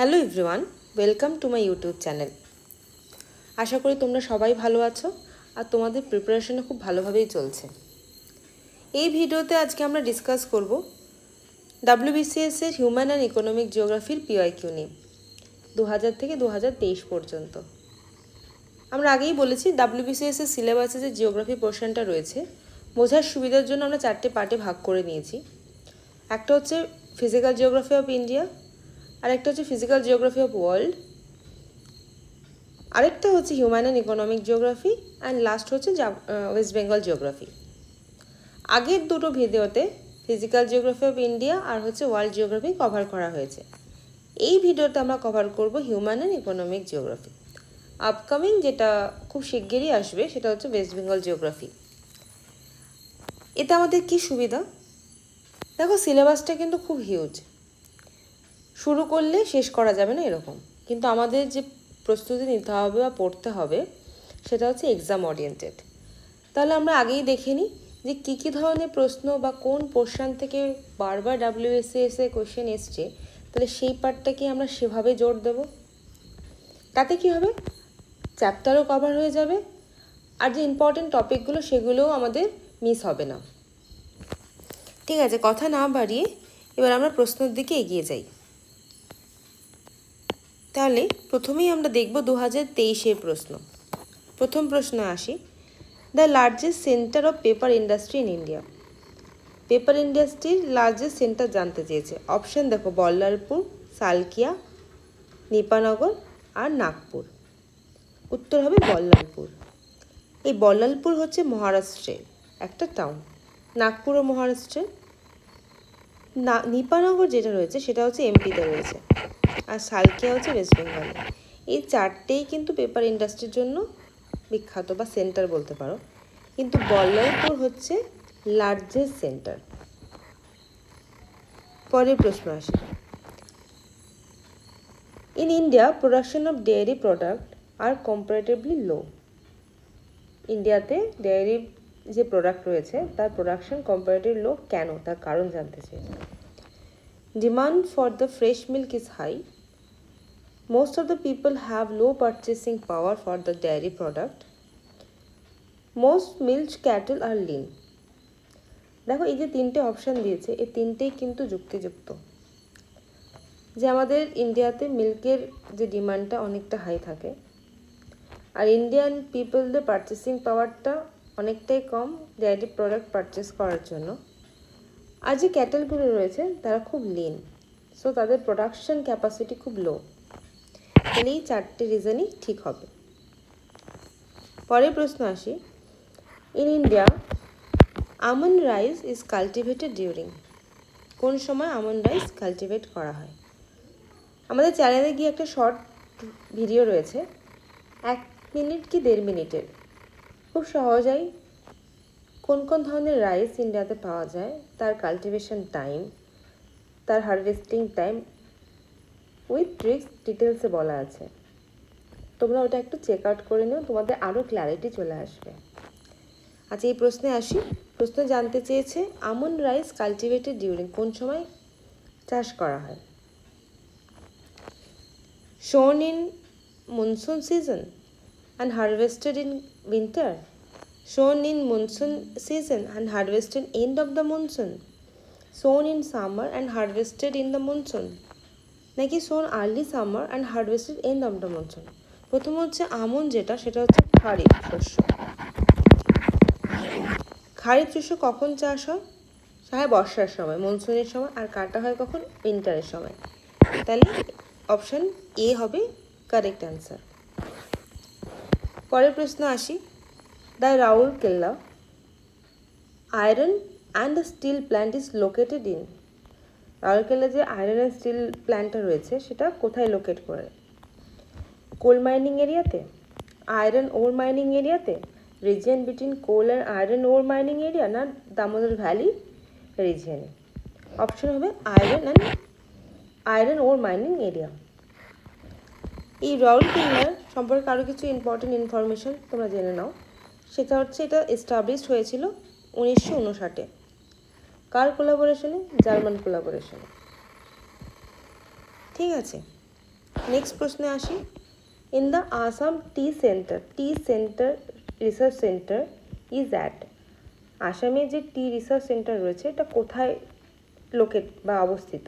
Hello everyone, welcome to my YouTube channel. আশা করি তোমরা সবাই ভালো আছো আর তোমাদের প্রিপারেশনও খুব ভালোভাবেই চলছে। এই ভিডিওতে আজকে আমরা ডিসকাস করব WBCS এর হিউম্যান অ্যান্ড ইকোনমিক জিওগ্রাফির পিওয়াইকিউ নিয়ে 2000 থেকে 2023 পর্যন্ত। আমরা আগেই বলেছি WBCS এর সিলেবাসে যে জিওগ্রাফি পোর্শনটা রয়েছে বোঝার সুবিধার জন্য আমরা 4টে পার্টে ভাগ করে নিয়েছি। একটা হচ্ছে ফিজিক্যাল জিওগ্রাফি অফ ইন্ডিয়া, আরেকটা হচ্ছে ফিজিক্যাল জিওগ্রাফি অফ ওয়ার্ল্ড, আরেকটা হচ্ছে human and economic geography, and last হচ্ছে ওয়েস্ট বেঙ্গল জিওগ্রাফি। আগের দুটো ভিডিওতে ফিজিক্যাল জিওগ্রাফি অফ ইন্ডিয়া আর হচ্ছে ওয়ার্ল্ড জিওগ্রাফি কভার করা হয়েছে। এই ভিডিওতে আমরা কভার করব human and economic geography. Upcoming যেটা খুব শিগগিরই আসবে সেটা হচ্ছে ওয়েস্ট বেঙ্গল জিওগ্রাফি। এতে আমাদের কি সুবিধা? দেখো, সিলেবাসটা কিন্তু খুব হিউজ, শুরু করলে শেষ করা যাবে না এরকম, কিন্তু আমাদের যে প্রস্তুতি নিতে হবে বা পড়তে হবে সেটা হচ্ছে এক্সাম ওরিয়েন্টেড। তাহলে আমরা আগেই দেখে নিই যে কী ধরনের প্রশ্ন বা কোন পোর্শন থেকে বারবার WBCS এ কোয়েশ্চেন এসছে, তাহলে সেই পার্টটাকে আমরা সেভাবে জোর দেব। তাতে কি হবে, চ্যাপ্টারও কভার হয়ে যাবে আর যে ইম্পর্টেন্ট টপিকগুলো সেগুলোও আমাদের মিস হবে না। ঠিক আছে, কথা না বাড়িয়ে এবার আমরা প্রশ্নের দিকে এগিয়ে যাই। তাহলে প্রথমেই আমরা দেখব 2023-এর প্রশ্ন। প্রথম প্রশ্নে আসি, the largest centre of paper industry in India. Paper ইন্ডাস্ট্রির লার্জেস্ট সেন্টার জানতে চেয়েছে। অপশান দেখো, বল্লারপুর, সালকিয়া, নিপানগর আর নাগপুর। উত্তর হবে বল্লারপুর। এই বল্লারপুর হচ্ছে মহারাষ্ট্রের একটা টাউন, নাগপুরও মহারাষ্ট্রের। নিপানগর যেটা রয়েছে সেটা হচ্ছে এমপিতে রয়েছে, আর সালকিয়া হচ্ছে ওয়েস্ট বেঙ্গলে। এই চারটেই কিন্তু পেপার ইন্ডাস্ট্রির জন্য বিখ্যাত বা সেন্টার বলতে পারো, কিন্তু বল্লারপুর হচ্ছে লার্জেস্ট সেন্টার। পরের প্রশ্ন আসে, in India production of dairy product are comparatively low. ইন্ডিয়াতে ডেয়ারি যে প্রোডাক্ট রয়েছে তার প্রোডাকশন কম্পারেটিভলি লো কেন, তার কারণ জানতে চেয়েছে। Demand for the fresh milk is high. Most of the people have low purchasing power for the dairy product. Most milch cattle are lean. দেখো, এই যে তিনটে অপশান দিয়েছে এই তিনটেই কিন্তু যুক্তিযুক্ত, যে আমাদের ইন্ডিয়াতে মিল্কের যে ডিমান্ডটা অনেকটা হাই থাকে আর ইন্ডিয়ান পিপলদের পারচেসিং পাওয়ারটা অনেকটাই কম ডেয়ারি প্রোডাক্ট পারচেস করার জন্য। আর যে ক্যাটেলগুলো রয়েছে তারা খুব লিন, সো তাদের প্রোডাকশন ক্যাপাসিটি খুব লো। তাহলে এই চারটে রিজনই ঠিক হবে। পরের প্রশ্ন আসি, in India almond rice is cultivated during. কোন সময় আমন্ড রাইস কাল্টিভেট করা হয়? আমাদের চ্যানেলে গিয়ে একটা শর্ট ভিডিও রয়েছে, 1 মিনিট কি 1.5 মিনিটের, খুব সহজেই কোন কোন ধরনের রাইস ইন্ডিয়াতে পাওয়া যায়, তার কাল্টিভেশন টাইম, তার হারভেস্টিং টাইম উইথ ট্রিক্স ডিটেলসে বলা আছে। তোমরা ওটা একটু চেক আউট করে নিও, তোমাদের আরও ক্ল্যারিটি চলে আসবে। আচ্ছা, এই প্রশ্নে আসি। প্রশ্ন জানতে চেয়েছে আমন্ড রাইস কাল্টিভেটেড ডিউরিং, কোন সময় চাষ করা হয়? Sown in monsoon season and harvested in winter, sown in monsoon season and harvested end of the monsoon, sown in summer and harvested in the monsoon, নাকি sown early summer and harvested end of the monsoon? প্রথম হচ্ছে almond, যেটা সেটা হচ্ছে খারিফ শস্য। খারিফ শস্য কখন চাষ হয়? হয় বর্ষার সময়, মনসুনের সময়, আর কাটা হয় কখন? উইন্টারের সময়। তাহলে অপশান এ হবে কারেক্ট অ্যান্সার। পরের প্রশ্ন আসি, the Rourkela iron and the still plant is located in. Rourkela যে আয়রন অ্যান্ড স্টিল প্ল্যান্টটা রয়েছে সেটা কোথায় লোকেট করে? কোল মাইনিং এরিয়াতে, আয়রন ওর মাইনিং এরিয়াতে, region between coal and iron ore mining area, না দামোদর ভ্যালি রিজিয়নে? অপশন হবে আয়রন ওর মাইনিং এরিয়া। এই রাউরকেলার সম্পর্কে আরও কিছু ইম্পর্টেন্ট ইনফরমেশন তোমরা জেনে নাও। সেটা হচ্ছে, এটা এস্টাবলিশড হয়েছিল 1959-এ। কার কোলাবোরেশনে? জার্মান কোলাবোরেশনে। ঠিক আছে, নেক্সট প্রশ্নে আসি। In the Assam T centre research centre is at, আসামে যে টি রিসার্চ সেন্টার রয়েছে এটা কোথায় লোকেট বা অবস্থিত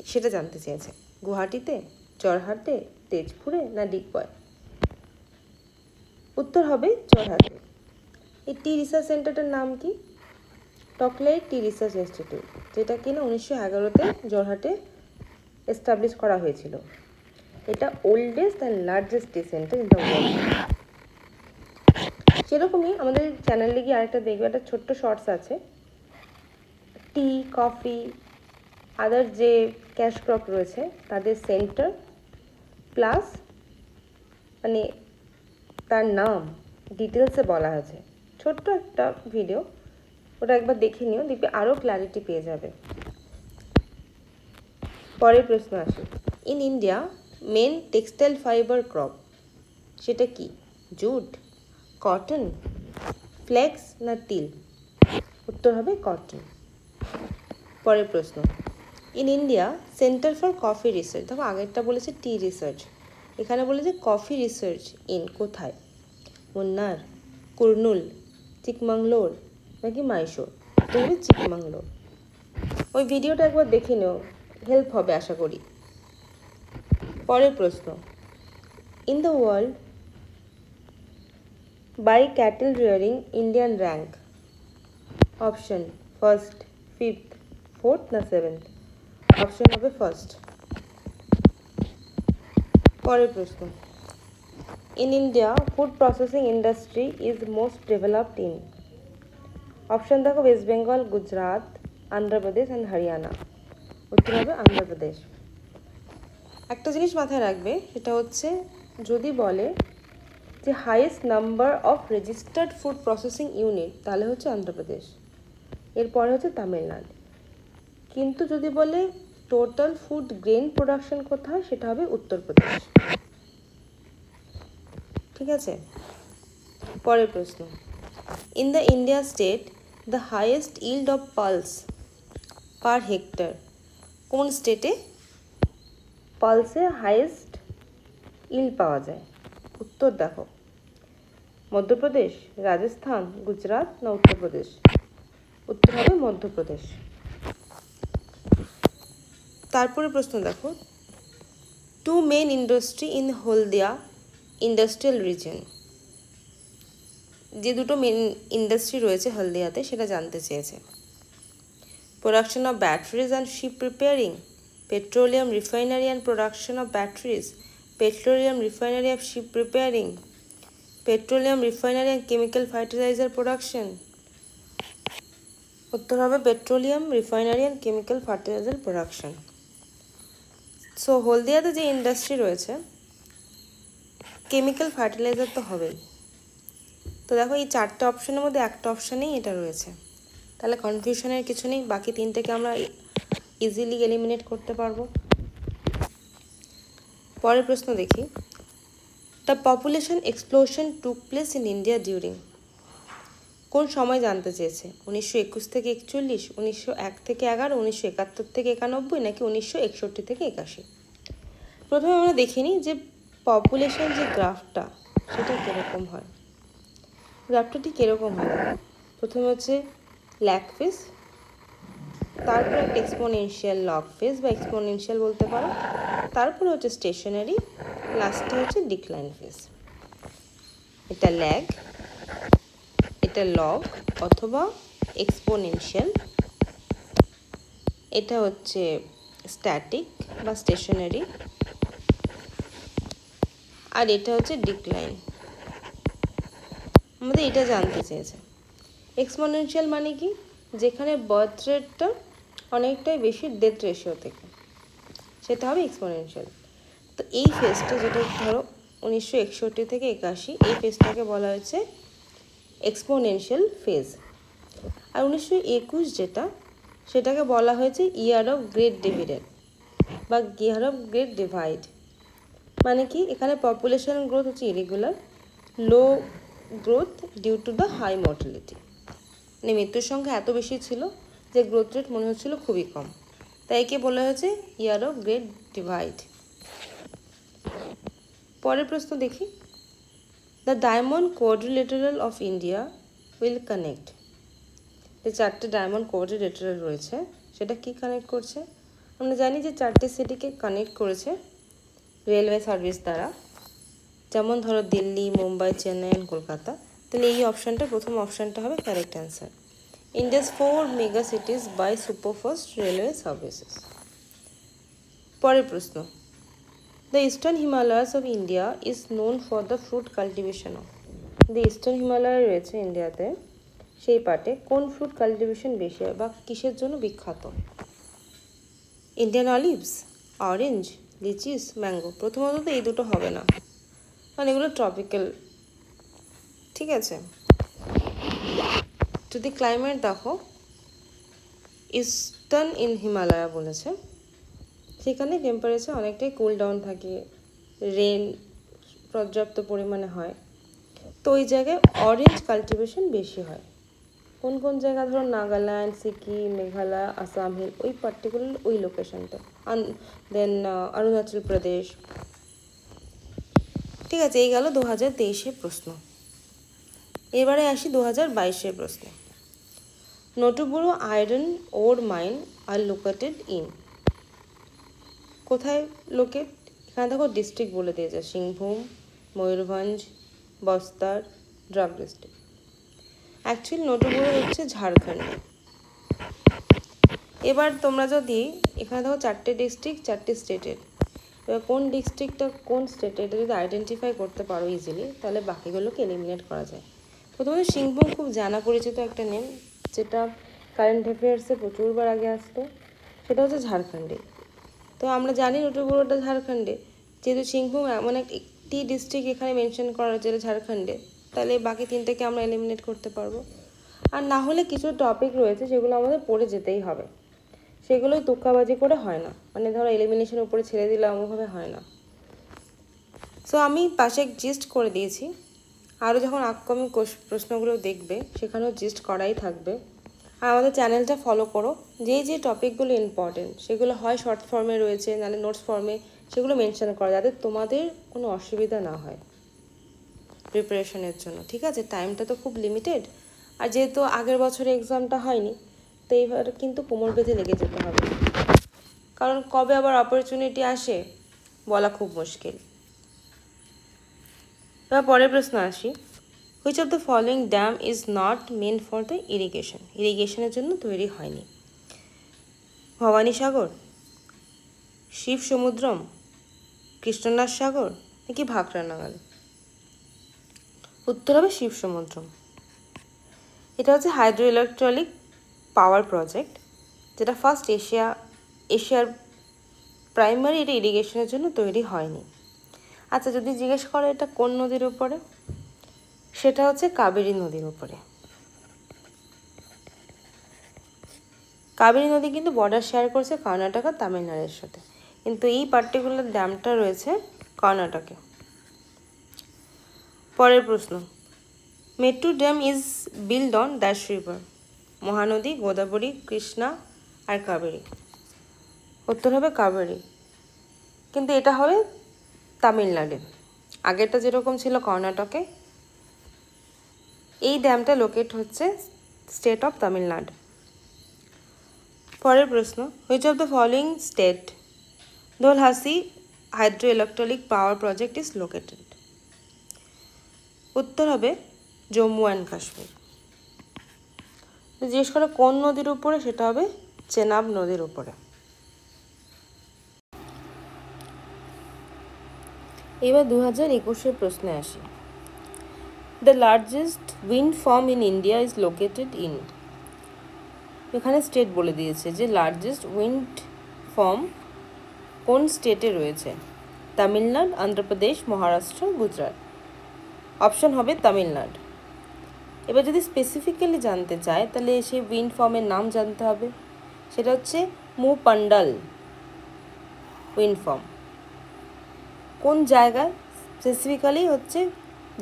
সেটা জানতে চেয়েছে। গুয়াহাটিতে, জরহাটে, তেজপুরে না ডিগবয়? উত্তর হবে জরহাটে। এই টি রিসার্চ সেন্টারটার নাম কি? টকলাই টি রিসার্চ ইনস্টিটিউট, যেটা কিনা 1911-তে জরহাটে এস্টাবলিশ করা হয়েছিল। এটা oldest and largest T centre in the world. সেরকমই আমাদের চ্যানেলে গিয়ে আরেকটা দেখবে, একটা ছোট্ট শর্টস আছে, টি, কফি, আদার যে ক্যাশ ক্রপ রয়েছে তাদের সেন্টার প্লাস মানে তার নাম ডিটেলসে বলা হয়েছে। ছোট্ট একটা ভিডিও, ওটা একবার দেখে নিও, দেখবে আরও ক্ল্যারিটি পেয়ে যাবে। পরের প্রশ্ন আসে। In India main textile fibre crop, সেটা কি? জুট, কটন, ফ্লেক্স না তিল? উত্তর হবে কটন। পরের প্রশ্ন। In India centre for coffee research, দেখো আগেরটা বলেছে টি রিসার্চ, এখানে বলেছে কফি রিসার্চ ইন কোথায়? মুন্নার, কুর্নুল, চিকমাঙ্গলোর নাকি মাইশোর? উত্তর হবে চিকমাঙ্গলোর। ওই ভিডিওটা একবার দেখে নিও, হেল্প হবে আশা করি। পরের প্রশ্ন। In the world by cattle rearing Indian rank, option first, fifth, fourth না সেভেন্থ? অপশন হবে ফার্স্ট। পরের প্রশ্ন। In India food processing industry is most developed in, option দেখো ওয়েস্ট বেঙ্গল, গুজরাট, আন্ধ্রপ্রদেশ অ্যান্ড হরিয়ানা। উত্তর হবে আন্ধ্রপ্রদেশ। একটা জিনিস মাথায় রাখবে, সেটা হচ্ছে যদি বলে যে highest number of registered food processing unit, তাহলে হচ্ছে অন্ধ্রপ্রদেশ, এরপরে হচ্ছে তামিলনাড়ু। কিন্তু যদি বলে টোটাল ফুড গ্রেন প্রোডাকশন কোথায়, সেটা হবে উত্তরপ্রদেশ। ঠিক আছে। পরের প্রশ্ন। In the India state the highest yield of pulse per hectare, কোন স্টেটে পালসে হাইয়েস্ট ইল্ড পাওয়া যায়? উত্তর দেখো, মধ্যপ্রদেশ, রাজস্থান, গুজরাট না উত্তরপ্রদেশ? উত্তর হবে মধ্যপ্রদেশ। তারপরে প্রশ্ন দেখো। Two main industry in Haldia industrial region, যে দুটো মেন ইন্ডাস্ট্রি রয়েছে হলদিয়াতে সেটা জানতে চেয়েছে। Production of batteries and ship preparing, petroleum refinery and production of batteries, petroleum refinery of ship preparing, petroleum refinery and chemical fertiliser production? উত্তর হবে petroleum refinery and chemical fertiliser production. So হলদিয়াতে যে industry রয়েছে chemical fertiliser তো হবেই। তো দেখো এই চারটে অপশনের মধ্যে একটা অপশানেই এটা রয়েছে, তাহলে কনফিউশনের কিছু নেই, বাকি তিনটেকে আমরা ইজিলি এলিমিনেট করতে পারবো। পরের প্রশ্ন দেখি। The population explosion took place in India during, কোন সময় জানতে চেয়েছে? 1921 থেকে 41, 1901 থেকে 11, 1971 থেকে 91 নাকি 1961 থেকে 81? প্রথমে আমরা দেখে নিই যে পপুলেশন যে গ্রাফটা সেটা কীরকম হয়। গ্রাফটা ঠিক এরকম হয়। প্রথমে হচ্ছে ল্যাগ ফেজ, তারপর একটা এক্সপোনেনশিয়াল লগ ফেজ বা এক্সপোনেনশিয়াল বলতে পারো, তারপরে হচ্ছে স্টেশনারি, লাস্টে হচ্ছে ডিক্লাইন ফেজ। এটা ল্যাগ, এটা লগ অথবা এক্সপোনেনশিয়াল, এটা হচ্ছে স্ট্যাটিক বা স্টেশনারি, আর এটা হচ্ছে ডিক্লাইন। আমাদের এটা জানতে চেয়েছে। এক্সপোনেনশিয়াল মানে কি? যেখানে বার্থ রেটটা অনেকটাই বেশি ডেথ রেশিও থেকে, সেটা হবে এক্সপোনেনশিয়াল। তো এই ফেজটা যেটা ধরো 1961 থেকে 81, এই ফেজটাকে বলা হয়েছে এক্সপোনেনশিয়াল ফেজ। আর 1921 যেটা, সেটাকে বলা হয়েছে ইয়ার অফ গ্রেট ডিভিডেন্ড বা ইয়ার অফ গ্রেট ডিভাইড। মানে কি, এখানে পপুলেশন গ্রোথ হচ্ছে irregular, low growth due to the high mortality, মানে মৃত্যুর সংখ্যা এত বেশি ছিল যে গ্রোথ রেট মনে হচ্ছিল খুবই কম, তাই একে বলা হয়েছে ইয়ার অফ গ্রেট ডিভাইড। পরের প্রশ্ন দেখি। The diamond quadrilateral of India will connect. যে 4টে ডায়মন্ড কোয়াড্রিলেটারাল রয়েছে সেটা কি কানেক্ট করছে? আমরা জানি যে 4টে সিটিকে কানেক্ট করেছে রেলওয়ে সার্ভিস দ্বারা, যেমন ধরো দিল্লি, মুম্বাই, চেন্নাই অ্যান্ড কলকাতা। তাহলে এই অপশানটা, প্রথম অপশানটা হবে correct answer. India's 4 mega cities by superfast railway services. পরের প্রশ্ন। The eastern Himalayas of India is known for the fruit cultivation of. The eastern Himalaya রয়েছে ইন্ডিয়াতে, সেই পার্টে কোন ফ্রুট কাল্টিভেশন বেশি হয় বা কিসের জন্য বিখ্যাত? Indian olives, orange, lychees, mango. প্রথমত তো এই দুটো হবে না, কারণ এগুলো ট্রপিক্যাল। ঠিক আছে, যদি ক্লাইমেট দেখো, ইস্টার্ন ইন হিমালয়া বলেছে, সেখানে টেম্পারেচার অনেকটাই কুল ডাউন থাকে, রেন পর্যাপ্ত পরিমাণে হয়, তো ওই জায়গায় অরেঞ্জ কাল্টিভেশন বেশি হয়। কোন কোন জায়গা? ধরো নাগাল্যান্ড, সিকিম, মেঘালয়, আসাম হিল, ওই পার্টিকুলার ওই লোকেশনটা, দেন অরুণাচল প্রদেশ। ঠিক আছে, এই গেল 2023-এর প্রশ্ন। এবারে আসি 2022-এর প্রশ্নে। Notoburu iron ore mine are located in. কোথায় লোকেট? এখানে দেখো ডিস্ট্রিক্ট বলে দিয়েছে, সিংভূম, ময়ূরভঞ্জ, বস্তার, ড্রাগ ডিস্ট্রিক্ট। অ্যাকচুয়ালি নোটোবুরু হচ্ছে ঝাড়খণ্ডে। এবার তোমরা যদি এখানে দেখো 4টে ডিস্ট্রিক্ট 4টে স্টেটের, এবার কোন ডিস্ট্রিক্টটা কোন স্টেটে এটা যদি আইডেন্টিফাই করতে পারো ইজিলি, তাহলে বাকিগুলোকে এলিমিনেট করা যায়। প্রথমত সিংভূম খুব জানা পরিচিত একটা নেম, যেটা কারেন্ট অ্যাফেয়ার্সে প্রচুরবার আগে আসতো, সেটা হচ্ছে ঝাড়খণ্ডে। তো আমরা জানি নোটোবুরুটা ঝাড়খণ্ডে, যেহেতু সিংভূম এমন একটি ডিস্ট্রিক্ট এখানে মেনশন করা হচ্ছে ঝাড়খণ্ডে, তাহলে বাকি 3টেকে আমরা এলিমিনেট করতে পারবো। আর না হলে কিছু টপিক রয়েছে যেগুলো আমাদের পড়ে যেতেই হবে, সেগুলোই তুক্কাবাজি করে হয় না, মানে ধরো এলিমিনেশন উপরে ছেড়ে দিলাম ওভাবে হয় না। সো আমি পাশে জিস্ট করে দিয়েছি, আরও যখন আপকামিং প্রশ্নগুলো দেখবে সেখানেও জিস্ট করাই থাকবে। আর আমাদের চ্যানেলটা ফলো করো, যে টপিকগুলো ইম্পর্টেন্ট সেগুলো হয় শর্ট ফর্মে রয়েছে, নাহলে নোটস ফর্মে, সেগুলো মেনশন করা যাতে তোমাদের কোনো অসুবিধা না হয় প্রিপারেশনের জন্য। ঠিক আছে, টাইমটা তো খুব লিমিটেড, আর যেহেতু আগের বছরে এক্সামটা হয়নি, তো এইবার কিন্তু কোমর বেঁধে লেগে যেতে হবে, কারণ কবে আবার অপরচুনিটি আসে বলা খুব মুশকিল। এবার পরের প্রশ্ন আসি। Which of the following dam is not meant for the irrigation? ইরিগেশনের জন্য তৈরি হয়নি। ভবানী সাগর, শিব সমুদ্রম, কৃষ্ণনাথ সাগর নাকি ভাকরা নাগাল? উত্তর হবে শিব সমুদ্রম। এটা হচ্ছে হাইড্রো ইলেকট্রিক পাওয়ার প্রজেক্ট, যেটা ফার্স্ট এশিয়ার প্রাইমারি, এটা ইরিগেশনের জন্য তৈরি হয়নি। আচ্ছা, যদি জিজ্ঞেস করো এটা কোন নদীর উপরে, সেটা হচ্ছে কাবেরী নদীর উপরে। কাবেরী নদী কিন্তু বর্ডার শেয়ার করছে কর্ণাটক আর তামিলনাড়ুর সাথে, কিন্তু এই পার্টিকুলার ড্যামটা রয়েছে কর্ণাটকে। পরের প্রশ্ন। Mettur dam is build on দ্যাশ রিভার? মহানদী, গোদাবরী, কৃষ্ণা আর কাবেরী? উত্তর হবে কাবেরী, কিন্তু এটা হবে তামিলনাড়ু। আগেরটা যেরকম ছিল কর্ণাটকে, এই ড্যামটা লোকেট হচ্ছে স্টেট অফ তামিলনাড়ু। পরের প্রশ্ন। Which of the following state Dulhasti hydro electric power project is located? উত্তর হবে জম্মু অ্যান্ড কাশ্মীর। জিজ্ঞেস করে কোন নদীর উপরে, সেটা হবে চেনাব নদীর উপরে। এবার 2021-এর প্রশ্নে আসি। The largest wind firm in India is located in? এখানে স্টেট বলে দিয়েছে যে লার্জেস্ট উইন্ড ফার্ম কোন স্টেটে রয়েছে। তামিলনাড়ু, অন্ধ্রপ্রদেশ, মহারাষ্ট্র, গুজরাট। অপশন হবে তামিলনাড়ু। এবার যদি স্পেসিফিক্যালি জানতে চায়, তাহলে সেই উইন্ড ফার্মের নাম জানতে হবে, সেটা হচ্ছে মুপান্ডাল উইন্ড ফার্ম। কোন জায়গায় স্পেসিফিক্যালি হচ্ছে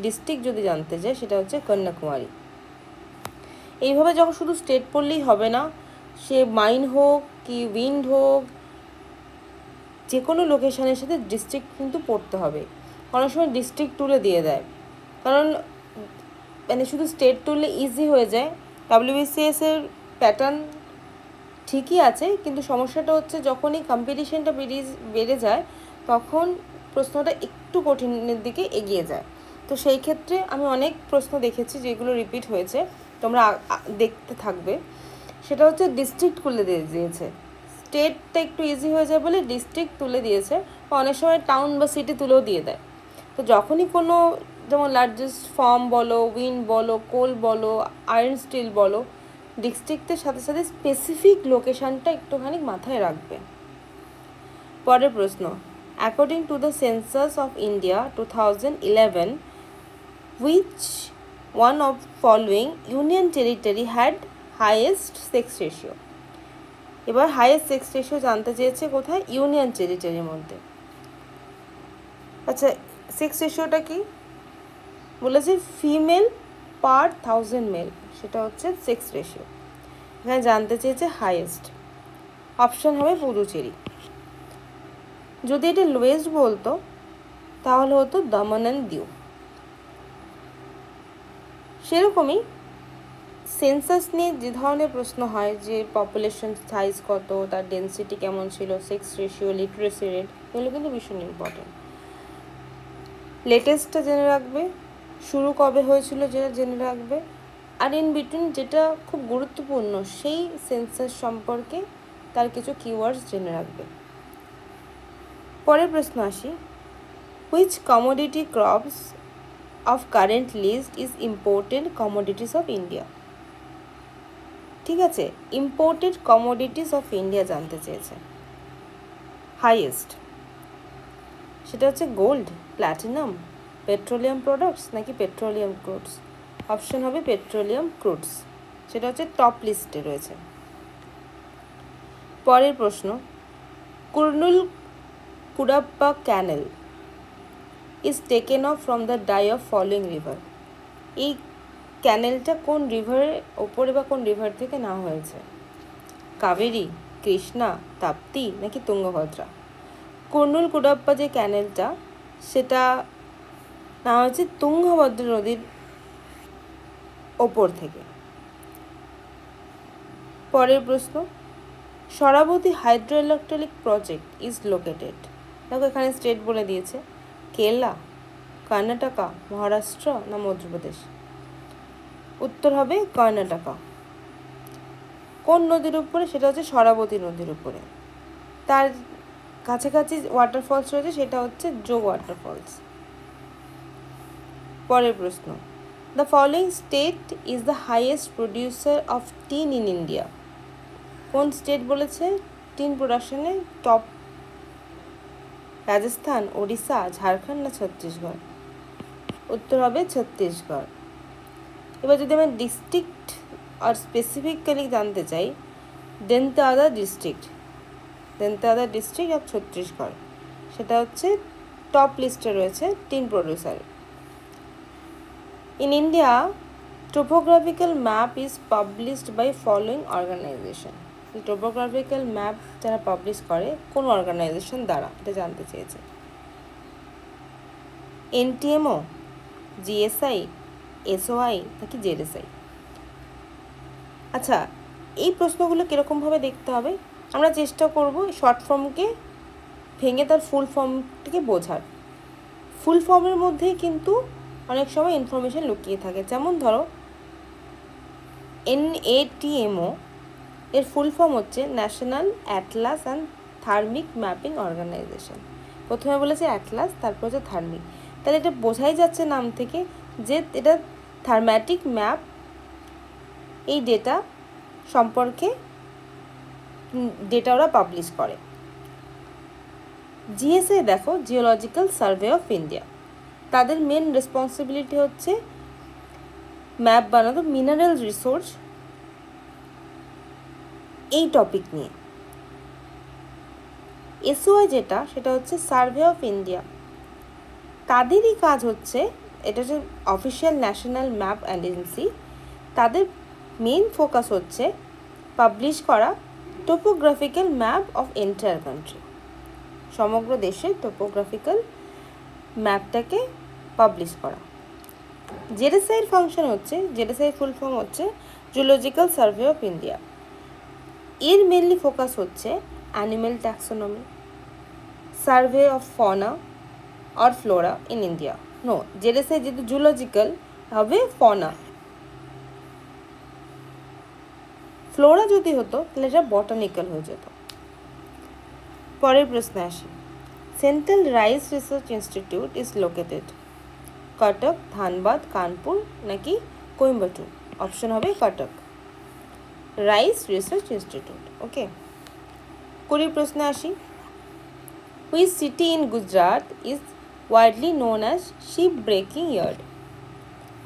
ডিস্ট্রিক্ট যদি জানতে চায়, সেটা হচ্ছে কন্যাকুমারী। এইভাবে যখন শুধু স্টেট পড়লেই হবে না, সে মাইন হোক কি উইন্ড হোক, যে কোনো লোকেশনের সাথে ডিস্ট্রিক্ট কিন্তু পড়তে হবে। অনেক সময় ডিস্ট্রিক্ট তুলে দিয়ে দেয়, কারণ মানে শুধু স্টেট তুললে ইজি হয়ে যায়। WBCS-এর প্যাটার্ন ঠিকই আছে, কিন্তু সমস্যাটা হচ্ছে যখনই কম্পিটিশনটা বেড়ে যায় তখন প্রশ্নটা একটু কঠিনের দিকে এগিয়ে যায়। তো সেই ক্ষেত্রে আমি অনেক প্রশ্ন দেখেছি যেগুলো রিপিট হয়েছে, তোমরা দেখতে থাকবে। সেটা হচ্ছে ডিস্ট্রিক্ট তুলে দিয়েছে, স্টেটটা একটু ইজি হয়ে যায় বলে ডিস্ট্রিক্ট তুলে দিয়েছে, অনেক সময় টাউন বা সিটি তুলেও দিয়ে দেয়। তো যখনই কোনো, যেমন লার্জেস্ট ফার্ম বলো, উইন্ড বলো, কোল বলো, আয়রন স্টিল বলো, ডিস্ট্রিক্টের সাথে সাথে স্পেসিফিক লোকেশানটা একটুখানি মাথায় রাখবে। পরের প্রশ্ন, according to the census of India 2011, which one of following union territory had highest sex ratio? এবার হাইয়েস্ট সেক্স রেশিও জানতে চেয়েছে কোথায়? ইউনিয়ন টেরিটরির মধ্যে। আচ্ছা, সেক্স রেশিওটা কি বলেছে? ফিমেল পার 1000 মেল, সেটা হচ্ছে সেক্স রেশিও। এখানে জানতে চেয়েছে হাইয়েস্ট। অপশন হবে পুদুচেরি। যদি এটা লোয়েস্ট বলতো তাহলে হতো দমন অ্যান্ড দিউ। সেরকমই সেন্সাস নিয়ে যে ধরনের প্রশ্ন হয়, যে পপুলেশন সাইজ কত, তার ডেন্সিটি কেমন ছিল, সেক্স রেশিও, লিটারেসি রেট, এগুলো কিন্তু ভীষণ ইম্পর্টেন্ট। লেটেস্টটা জেনে রাখবে, শুরু কবে হয়েছিল যেটা জেনে রাখবে, আর ইন বিটুইন যেটা খুব গুরুত্বপূর্ণ সেই সেন্সাস সম্পর্কে তার কিছু কিওয়ার্ডস জেনে রাখবে। পরের প্রশ্ন আসি, which commodity crops of current list is imported commodities of India? ঠিক আছে, ইম্পোর্টেড কমোডিটিস অফ ইন্ডিয়া জানতে চেয়েছে। হাইয়েস্ট সেটা হচ্ছে গোল্ড, প্ল্যাটিনাম, পেট্রোলিয়াম প্রোডাক্টস নাকি পেট্রোলিয়াম ক্রুডস? অপশন হবে পেট্রোলিয়াম ক্রুডস, সেটা হচ্ছে টপ লিস্টে রয়েছে। পরের প্রশ্ন, Kurnool Cuddapah canal is taken off from the die of following river. এই ক্যানেলটা কোন রিভারের ওপরে বা কোন রিভার থেকে নেওয়া হয়েছে? কাবেরী, কৃষ্ণা, তাপ্তি নাকি তুঙ্গভদ্রা? কুর্নুল কুডাপ্পা যে ক্যানেলটা সেটা নেওয়া হয়েছে তুঙ্গভদ্রা নদীর ওপর থেকে। পরের প্রশ্ন, Sharavathi hydro electric project is located. দেখো এখানে স্টেট বলে দিয়েছে, কেরালা, কর্ণাটকা, মহারাষ্ট্র না মধ্যপ্রদেশ? উত্তর হবে কর্ণাটকা। কোন নদীর উপরে? সেটা হচ্ছে শরাবতী নদীর উপরে। তার কাছাকাছি ওয়াটারফলস রয়েছে, সেটা হচ্ছে যোগ ওয়াটারফলস। পরের প্রশ্ন, the following state is the highest producer of tin in India. কোন স্টেট বলেছে টিন প্রোডাকশনে টপ? রাজস্থান, ওড়িশা, ঝাড়খণ্ড না ছত্তিশগড়? উত্তর হবে ছত্তিশগড়। এবার যদি আমি ডিস্ট্রিক্ট আর স্পেসিফিক্যালি জানতে চাই, দেন্তাদা ডিস্ট্রিক্ট অফ ছত্তিশগড়, সেটা হচ্ছে টপ লিস্টে রয়েছে tin producer. In India, topographical map is published by following organisation. Topographical map যারা পাবলিশ করে কোন অর্গানাইজেশন দ্বারা, এটা জানতে চেয়েছে। NTMO, GSI, SOI নাকি ZSI? আচ্ছা, এই প্রশ্নগুলো কীরকমভাবে দেখতে হবে? আমরা চেষ্টা করব শর্ট ফর্মকে ভেঙে তার ফুল ফর্মটিকে বোঝার। ফুল ফর্মের মধ্যেই কিন্তু অনেক সময় ইনফরমেশান লুকিয়ে থাকে। যেমন ধরো NATMO এর ফুল ফর্ম হচ্ছে national atlas and thematic mapping organisation. প্রথমে বলেছে অ্যাটলাস, তারপর হচ্ছে থার্মিক। তাহলে এটা বোঝাই যাচ্ছে নাম থেকে যে এটা থার্ম্যাটিক ম্যাপ, এই ডেটা সম্পর্কে ডেটা ওরা পাবলিশ করে। GSI দেখো, জিওলজিক্যাল সার্ভে অফ ইন্ডিয়া, তাদের মেন রেসপন্সিবিলিটি হচ্ছে ম্যাপ বানানো, মিনারেল রিসোর্স এই টপিক নিয়ে। SOI যেটা, সেটা হচ্ছে সার্ভে অফ ইন্ডিয়া, তাদেরই কাজ হচ্ছে, এটা হচ্ছে অফিসিয়াল ন্যাশনাল ম্যাপ এজেন্সি, তাদের মেন ফোকাস হচ্ছে পাবলিশ করা topographical map of entire country, সমগ্র দেশের টোপোগ্রাফিক্যাল ম্যাপটাকে পাবলিশ করা। জেডএসআইয়ের ফাংশন হচ্ছে, জেডএসআই ফুল ফর্ম হচ্ছে জুলজিক্যাল সার্ভে অফ ইন্ডিয়া। এর মেনলি ফোকাস হচ্ছে animal taxonomy, survey of fauna আর flora in India. No, ZSI যেহেতু জুলজিক্যাল হবে ফনা, ফ্লোরা যদি হতো তাহলে এটা বটানিক্যাল হয়ে যেত। পরের প্রশ্নে আসি। Central rice research institute is located Cuttack, Dhanbad, Kanpur নাকি কোয়েম্বাটুর? অপশন হবে কটক, রাইস রিসার্চ ইনস্টিটিউট। ওকে, 20 প্রশ্নে আসি। Which city in Gujarat is widely known as ship breaking yard?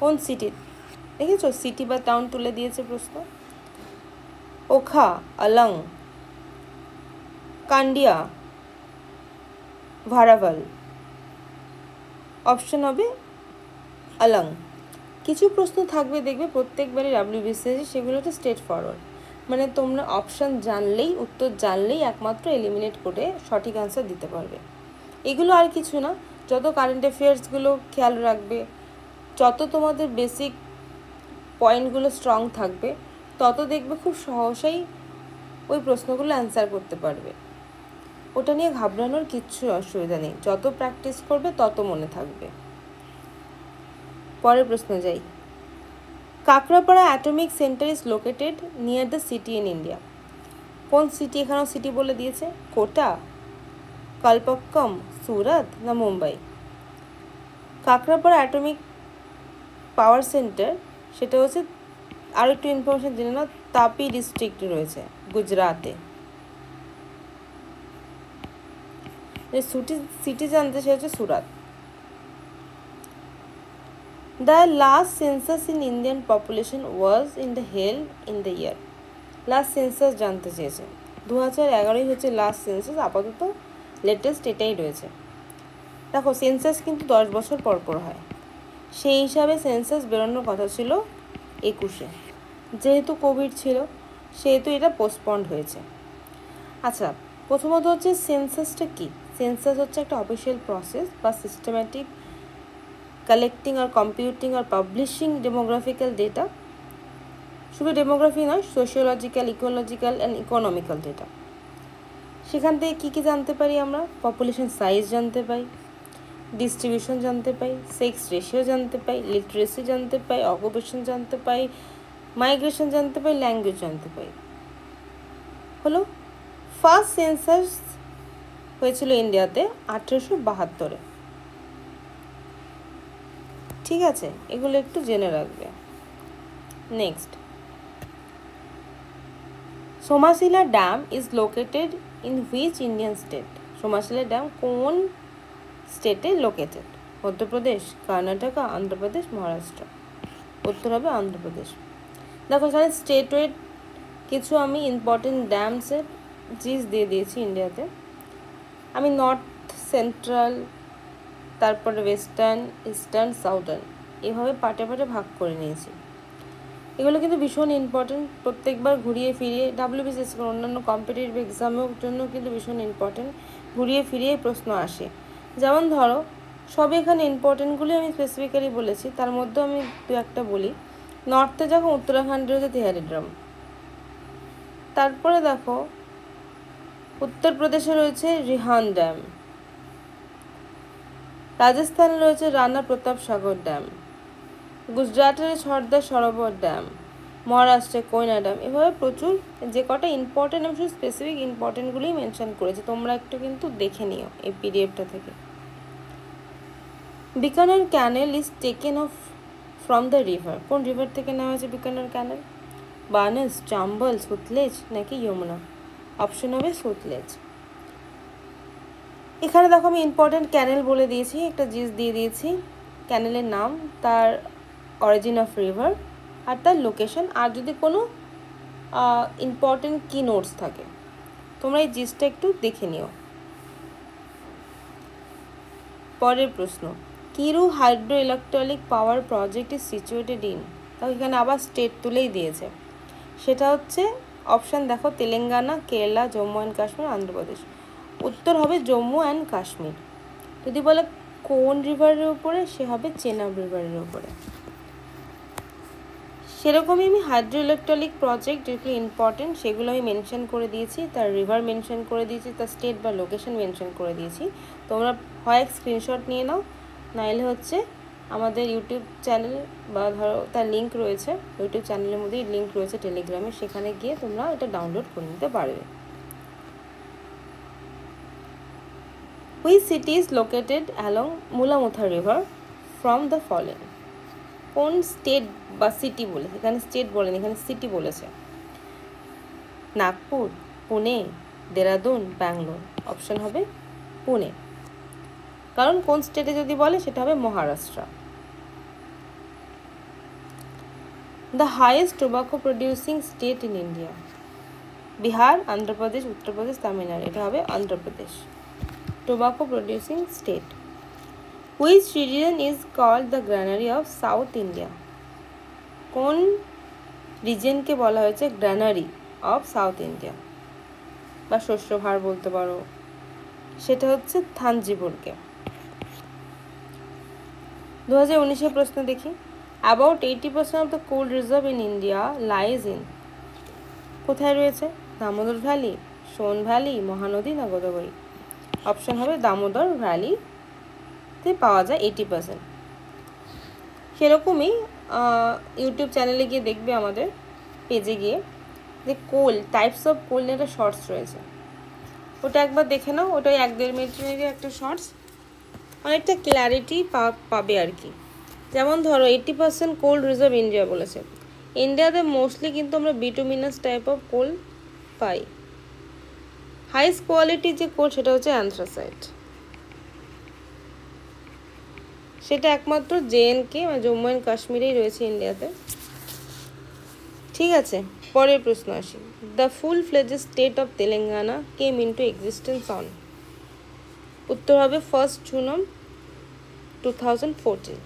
কোন সিটি? দেখেছো সিটি বা টাউন তুলে দিয়েছে প্রশ্ন। ওখা, আলং, কান্ডিয়া, ভারাভাল? অপশন হবে আলং। কিছু প্রশ্ন থাকবে দেখবে প্রত্যেকবারই ডাব্লিউবিসিএস, সেগুলোতে স্ট্রেট ফরওয়ার্ড, মানে তোমরা অপশান জানলেই, উত্তর জানলেই একমাত্র এলিমিনেট করে সঠিক অ্যান্সার দিতে পারবে। এগুলো আর কিছু না, যত কারেন্ট অ্যাফেয়ার্সগুলো খেয়াল রাখবে, যত তোমাদের বেসিক পয়েন্টগুলো স্ট্রং থাকবে, তত দেখবে খুব সহজেই ওই প্রশ্নগুলো অ্যান্সার করতে পারবে। ওটা নিয়ে ঘাবড়ানোর কিচ্ছু অসুবিধা নেই, যত প্র্যাকটিস করবে তত মনে থাকবে। পরের প্রশ্ন যাই। Kakrapar atomic centre is located near the city in India. কোন সিটি? এখানেও সিটি বলে দিয়েছে। কোটা, কালপক্কম, সুরাত না Mumbai? Kakrapar atomic power centre, সেটা হচ্ছে, আরও একটু ইনফরমেশন জেনে নাও, তাপি ডিস্ট্রিক্টে রয়েছে, গুজরাতে। যে সিটি জানতে সে হচ্ছে সুরাত। The last census in Indian population was in the held in the year. Last census জানতে চেয়েছে, 2011 হচ্ছে লাস্ট সেন্সাস, আপাতত লেটেস্ট এটাই রয়েছে। দেখো সেন্সাস কিন্তু 10 বছর পর পর হয়, সেই হিসাবে সেন্সাস বেরোনোর কথা ছিল 21-এ, যেহেতু কোভিড ছিল সেহেতু এটা পোস্টপন্ড হয়েছে। আচ্ছা, প্রথমত হচ্ছে সেন্সাসটা কি? সেন্সাস হচ্ছে একটা অফিসিয়াল প্রসেস বা সিস্টেম্যাটিক কালেক্টিং আর কম্পিউটিং আর পাবলিশিং ডেমোগ্রাফিক্যাল ডেটা। শুধু ডেমোগ্রাফি নয়, sociological, ecological and economical data. সেখান থেকে কী কী জানতে পারি আমরা? পপুলেশন সাইজ জানতে পাই, ডিস্ট্রিবিউশন জানতে পাই, সেক্স রেশিও জানতে পাই, লিটারেসি জানতে পাই, অকুপেশন জানতে পাই, মাইগ্রেশন জানতে পাই, ল্যাঙ্গুয়েজ জানতে পাই। হলো ফার্স্ট সেন্সাস হয়েছিল ইন্ডিয়াতে 1872-এ। ঠিক আছে, এগুলো একটু জেনে রাখবে। Next, Somasila dam is located in which Indian state? Somasila dam কোন স্টেটে লোকেটেড? মধ্যপ্রদেশ, কর্ণাটকা, অন্ধ্রপ্রদেশ, মহারাষ্ট্র? উত্তর হবে অন্ধ্রপ্রদেশ। দেখো এখানে স্টেট ওয়েট কিছু আমি ইম্পর্টেন্ট ড্যামসের জিস দিয়ে দিয়েছি ইন্ডিয়াতে। আমি নর্থ, সেন্ট্রাল, তারপরে ওয়েস্টার্ন, ইস্টার্ন, সাউদার্ন এভাবে পার্টে পার্টে ভাগ করে নিয়েছি। এগুলো কিন্তু ভীষণ ইম্পর্টেন্ট, প্রত্যেকবার ঘুরিয়ে ফিরিয়ে ডাব্লিউবিসিএস অন্যান্য কম্পিটিটিভ এক্সামের জন্য কিন্তু ভীষণ ইম্পর্টেন্ট, ঘুরিয়ে ফিরিয়ে প্রশ্ন আসে। যেমন ধরো সব এখানে ইম্পর্টেন্টগুলি আমি স্পেসিফিক্যালি বলেছি, তার মধ্যেও আমি দু একটা বলি। নর্থে যখন উত্তরাখণ্ডে রয়েছে তেহারি ড্রাম, তারপরে দেখো উত্তরপ্রদেশে রয়েছে রিহান ড্যাম, রাজস্থানে রয়েছে রানা প্রতাপ সাগর ড্যাম, গুজরাটের সর্দার সরোবর ড্যাম, মহারাষ্ট্রে কোয়না ড্যাম। এভাবে প্রচুর, যে কটা ইম্পর্টেন্ট আমি শুধু স্পেসিফিক ইম্পর্টেন্টগুলোই মেনশন করেছি, তোমরা একটু কিন্তু দেখে নিও এই পিডিএফটা থেকে। Bikaner canal is taken off from the river. কোন রিভার থেকে নেওয়া হয়েছে বিকানের ক্যানেল? বানস, চাম্বল, সুতলেজ নাকি যমুনা? অপশন হবে সুতলেজ। এখানে দেখো আমি ইম্পর্টেন্ট ক্যানেল বলে দিয়েছি, একটা জিস দিয়ে দিয়েছি, ক্যানেলের নাম, তার অরিজিন অফ রিভার আর তার লোকেশন, আর যদি কোনো ইম্পর্টেন্ট কি নোটস থাকে তোমরা এই জিসটা একটু দেখে নিও। পরের প্রশ্ন, Kiru hydro electronic power project is situated in? তাও এখানে আবার স্টেট তুলেই দিয়েছে, সেটা হচ্ছে অপশান দেখো, তেলেঙ্গানা, কেরালা, জম্মু অ্যান্ড কাশ্মীর, অন্ধ্রপ্রদেশ। উত্তর হবে জম্মু অ্যান্ড কাশ্মীর। যদি বলে কোন রিভারের উপরে? সে হবে চেনাব রিভারের উপরে। সেরকমই আমি হাইড্রো ইলেকট্রনিক প্রজেক্ট যেগুলো ইম্পর্টেন্ট সেগুলো আমি মেনশন করে দিয়েছি, তার রিভার মেনশন করে দিয়েছি, তার স্টেট বা লোকেশন মেনশন করে দিয়েছি। তোমরা হয় স্ক্রিনশট নিয়ে নাও, নাইলে হচ্ছে আমাদের ইউটিউব চ্যানেল বা ধরো তার লিঙ্ক রয়েছে, ইউটিউব চ্যানেলের মধ্যেই লিঙ্ক রয়েছে টেলিগ্রামে, সেখানে গিয়ে তোমরা এটা ডাউনলোড করে নিতে পারবে। Which city is located along Mulamutha river from the following? কোন স্টেট বা সিটি বলেছে, এখানে স্টেট বলেন, এখানে সিটি বলেছে। নাগপুর, পুনে, দেরাদুন, ব্যাঙ্গালোর। অপশন হবে পুনে, কারণ কোন স্টেটে যদি বলে সেটা হবে Maharashtra. The highest tobacco producing state in India? Bihar, Andhra Pradesh, Uttar Pradesh, Tamil Nadu. এটা হবে Andhra Pradesh, tobacco producing state. Which region is called the granary of South India? কোন রিজনকে বলা হয়েছে গ্রানারি অফ সাউথ ইন্ডিয়া বা শস্য ভার বলতে পারো, সেটা হচ্ছে থানজিভুরকে। 2019 প্রশ্ন দেখি। About 80% of the coal reserve in India lies in? কোথায় রয়েছে? দামোদর ভ্যালি, সোন ভ্যালি, মহানদী না গোদাবরী? অপশন হবে দামোদর ভ্যালিতে পাওয়া যায় 80%। সেরকমই ইউটিউব চ্যানেলে গিয়ে দেখবে, আমাদের পেজে গিয়ে, যে কোল টাইপস অফ কোল নিয়ে একটা শর্টস রয়েছে, ওটা একবার দেখে নাও। ওটাই 1-1.5 মিনিটের একটা শর্টস, অনেকটা ক্ল্যারিটি পাবে আর কি। যেমন ধরো 80% কোল রিজার্ভ ইন্ডিয়া বলেছে, ইন্ডিয়াতে মোস্টলি কিন্তু আমরা বিটুমিনাস টাইপ অফ কোল পাই। হাইস্ট কোয়ালিটির যে কোল সেটা হচ্ছে অ্যান্থ্রাসাইট, সেটা একমাত্র JNK মানে জম্মু অ্যান্ড কাশ্মীরেই রয়েছে ইন্ডিয়াতে। ঠিক আছে, পরের প্রশ্ন আসি। The full fledged state of Telangana came into existence on? উত্তর হবে 1 জুন 2014।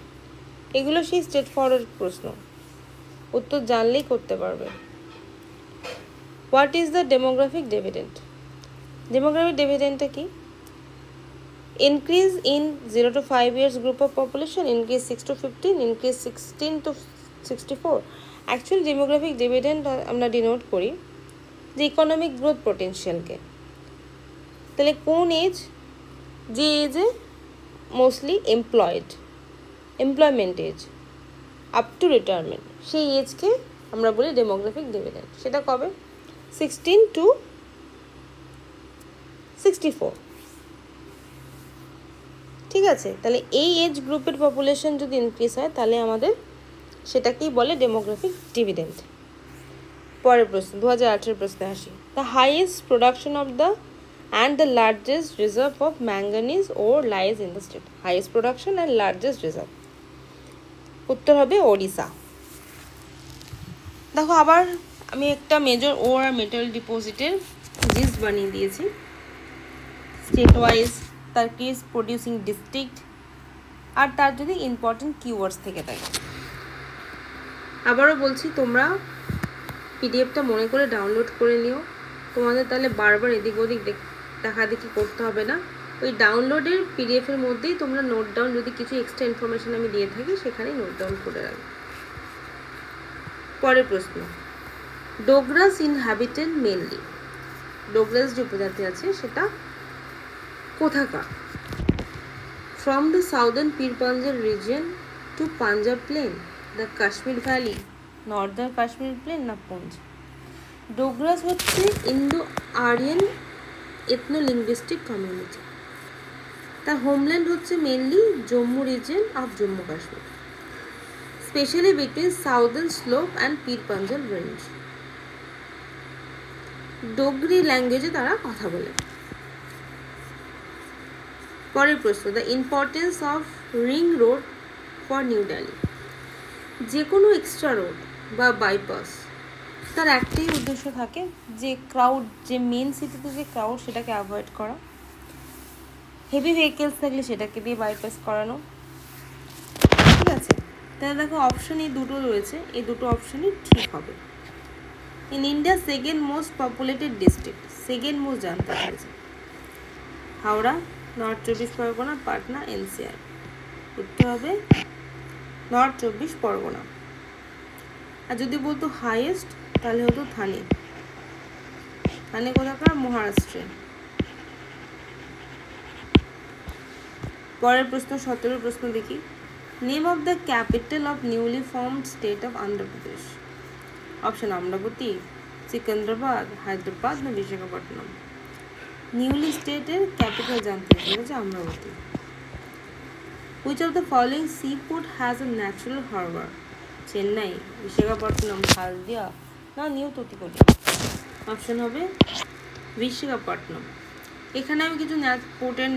এগুলো সেই স্টেট ফরওয়ার্ড প্রশ্ন, উত্তর জানলেই করতে পারবে। What is the demographic dividend? Demographic ডিভিডেন্ডটা কি? Increase in 0 to 5 years group of population, increase 6 to 15, increase 16 to 64. Actually demographic dividend আমরা ডিনোট করি যে ইকোনমিক গ্রোথ পোটেনশিয়ালকে। তাহলে কোন এজ? যে এজে mostly employment age up to retirement, সেই এজকে আমরা বলি ডেমোগ্রাফিক ডিভিডেন্ড। সেটা কবে? 16 to 64। ঠিক আছে, তাহলে এই এজ গ্রুপের পপুলেশন যদি ইনক্রিজ হয় তাহলে আমাদের সেটাকেই বলে ডেমোগ্রাফিক ডিভিডেন্ড। পরের প্রশ্ন 2018 প্রশ্নে আসি। The highest production of the and the largest reserve of manganese or lies in the state? Highest production and largest reserve, উত্তর হবে ওড়িশা। দেখো আবার আমি একটা মেজর ওর আর মেটাল ডিপোজিটের লিস্ট বানিয়ে দিয়েছি স্টেট ওয়াইজ, তার কেস প্রডিউসিং ডিস্ট্রিক্ট, আর তার যদি ইম্পর্টেন্ট কিওয়ার্ডস থেকে থাকে। আবারও বলছি, তোমরা পিডিএফটা মনে করে ডাউনলোড করে নিও, তোমাদের তাহলে বারবার এদিক ওদিক দেখাদেখি করতে হবে না। ওই ডাউনলোডের পিডিএফের মধ্যেই তোমরা নোট ডাউন, যদি কিছু এক্সট্রা ইনফরমেশন আমি দিয়ে থাকি সেখানেই নোট ডাউন করে রাখবে। পরের প্রশ্ন, ডোগরাস ইনহ্যাবিটেড মেনলি? ডোগরাস যে উপজাতি আছে সেটা কোথাকার? From the southern Pir Panjal region to Punjab plain, the Kashmir valley, northern Kashmir plain না পুঞ্জ? ডোগরাস হচ্ছে Indo Aryan ethno linguistic community, তার হোমল্যান্ড হচ্ছে mainly Jammu region of Jammu Kashmir, specially between southern slope and Pir Panjal range. Dogri ল্যাঙ্গুয়েজে তারা কথা বলে। পরের প্রশ্ন, the importance of ring road for new Delhi? যে কোনো এক্সট্রা রোড বা বাইপাস, তার একটাই উদ্দেশ্য থাকে যে ক্রাউড, যে মেন সিটিতে যে ক্রাউড সেটাকে অ্যাভয়েড করা, হেভি ভেহিকেলস থাকলে সেটাকে দিয়ে বাইপাস করানো। ঠিক আছে, তাহলে দেখো অপশন এই দুটো রয়েছে, এই দুটো অপশনই ঠিক হবে। In India second most populated district, second most জানতে চাইছে হাওড়া, নর্থ 24 পরগনা, পাটনা, এনসিআর। উত্তর হবে নর্থ 24 পরগনা। আর যদি বলতো হাইয়েস্ট তাহলে হতো থানে। থানে কোথাকার? মহারাষ্ট্রে। পরের প্রশ্ন 17 প্রশ্ন দেখি। Name of the capital of newly formed state of Andhra Pradesh. Option Amaravati, Secunderabad, Hyderabad না বিশাখাপট্টনম। নিউলি স্টেটের ক্যাপিটাল জানতে চাইছে Amaravati. Which of the following seaport has a natural harbor? Chennai, Visakhapatnam, Haldia না নিউ তুতিকোটি। অপশন হবে বিশাখাপট্টনম। এখানে আমি কিছু পোর্টের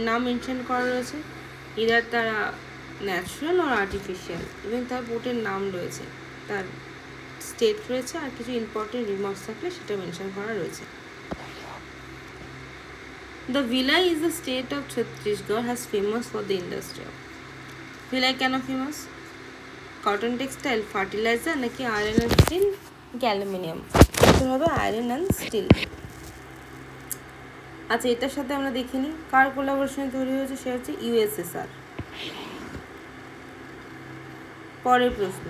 নাম মেনশন করা রয়েছে, ইদার তারা ন্যাচারাল আর আর্টিফিশিয়াল, এবং তার পোর্টের নাম রয়েছে, তার স্টেট রয়েছে, আর কিছু ইম্পর্টেন্ট রিমার্কস থাকলে সেটা মেনশন করা রয়েছে। The Bhilai is the state of Chhattisgarh has famous for the industry of. Bhilai কেন ফেমাস? কটন টেক্সটাইল, ফার্টিলাইজার নাকি আয়রন অ্যান্ড স্টিল, অ্যালুমিনিয়াম? উত্তর হবে আয়রন অ্যান্ড স্টিল। আচ্ছা, এটার সাথে আমরা দেখিনি কার কোলাবোরেশনে তৈরি হয়েছে, সে হচ্ছে ইউএসএসআর। পরের প্রশ্ন।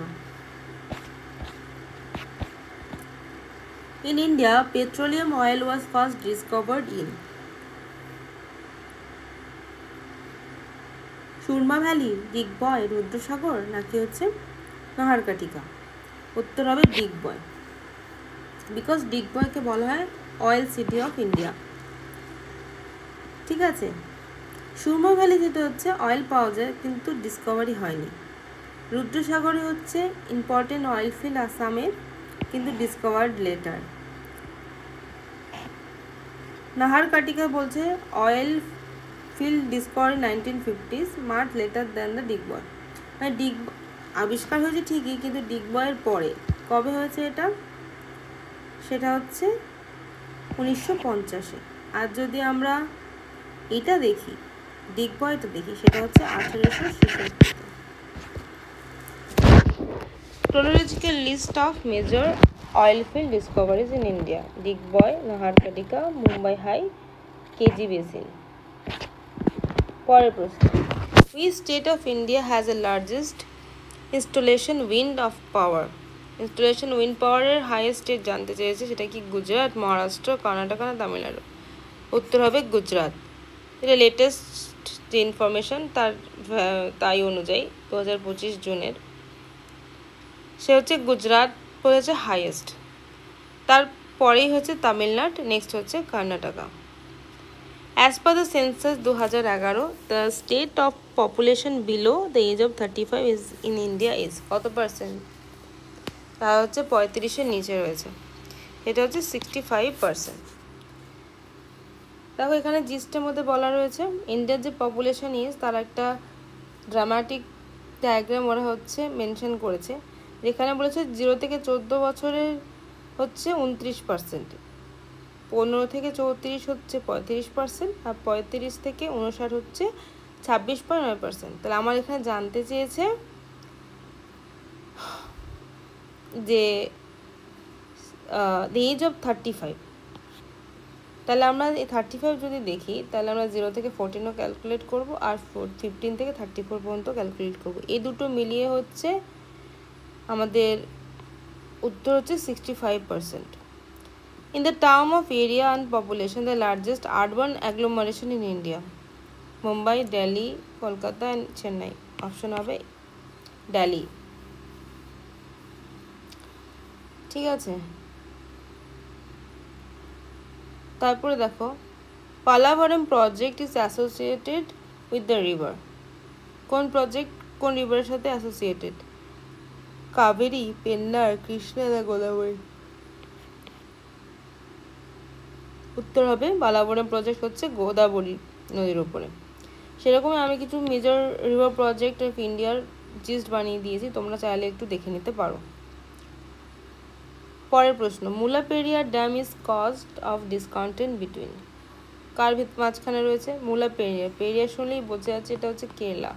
In India, petroleum oil was first discovered in Surma valley, Digboi, Rudrasagar নাকি হচ্ছে নাহারকাটিকা? উত্তর হবে দিগবয়, বিকজ দিগবয়কে বলা হয় অয়েল সিটি অফ ইন্ডিয়া। ঠিক আছে, সুরমা ভ্যালি যেটা হচ্ছে অয়েল পাওয়া যায় কিন্তু ডিসকভারি হয়নি। রুদ্রসাগরে হচ্ছে ইম্পর্টেন্ট অয়েল ফিল্ড আসামের, কিন্তু ডিসকভার্ড লেটার। নাহারকাটিকা বলছে oil field discovered in 1950s, much later than the Digboi. মানে আবিষ্কার হয়েছে ঠিকই, কিন্তু ডিগবয়ের পরে। কবে হয়েছে এটা? সেটা হচ্ছে 1950-এ। আর যদি আমরা এটা দেখি, ডিগবয়টা দেখি, সেটা হচ্ছে 1866। Chronological list of major oil field discoveries in India: Digboi, Naharkatia, Mumbai High, KG basin. পরের প্রশ্ন। Which state of India has the largest installation wind of power? installation wind power এর হাইয়েস্ট স্টেট জানতে চেয়েছে, সেটা কি গুজরাট, মহারাষ্ট্র, কর্ণাটক না তামিলনাড়ু? উত্তর হবে গুজরাট। এটা লেটেস্ট যে ইনফরমেশন তাই অনুযায়ী 2025 জুনের সে হচ্ছে গুজরাট বলেছে হাইয়েস্ট, তারপরেই হচ্ছে তামিলনাড়ু, নেক্সট হচ্ছে Karnataka. As per the census 2011, the state of population below the age of 35 is in India is কত পার্সেন্ট? তা হচ্ছে 35-এর নিচে রয়েছে, এটা হচ্ছে 65%। দেখো এখানে জিস্টের মধ্যে বলা রয়েছে ইন্ডিয়ার যে পপুলেশন ইজ, তার একটা ড্রামাটিক ডায়াগ্রাম ওরা হচ্ছে মেনশন করেছে, যেখানে বলেছে 0 থেকে 14 বছরের হচ্ছে 29%, 15 থেকে 34 হচ্ছে 35%, আর 35 থেকে 59 হচ্ছে 26.9%। তাহলে আমার এখানে জানতে চেয়েছে যে the age of 35। তাহলে আমরা এই 35 যদি দেখি, তাহলে আমরা 0 থেকে 14ও ক্যালকুলেট করব, আর 15 থেকে 34 পর্যন্ত ক্যালকুলেট করব। এই দুটো মিলিয়ে হচ্ছে আমাদের উত্তর হচ্ছে 65%। In the term of area and population, the largest urban agglomeration in India: Mumbai, Delhi, Kolkata and Chennai. Option হবে Delhi। ঠিক আছে, তারপরে দেখো Polavaram project is associated with the river. কোন প্রজেক্ট কোন রিভারের সাথে অ্যাসোসিয়েটেড? কাবেরী, পেন্নার, কৃষ্ণা না গোদাবরী? উত্তর হবে বালাভরাম প্রজেক্ট হচ্ছে গোদাবরী নদীর উপরে। সেরকমই আমি কিছু মেজর রিভার প্রজেক্ট অফ ইন্ডিয়ার জিস্ট বানিয়ে দিয়েছি, তোমরা চাইলে একটু দেখে নিতে পারো। পরের প্রশ্ন। Mullaperiyar dam is caused of discontent between. কার মাঝখানে রয়েছে? মুলাপেরিয়ার। পেরিয়ার শুনলেই বোঝা যাচ্ছে এটা হচ্ছে কেরালা।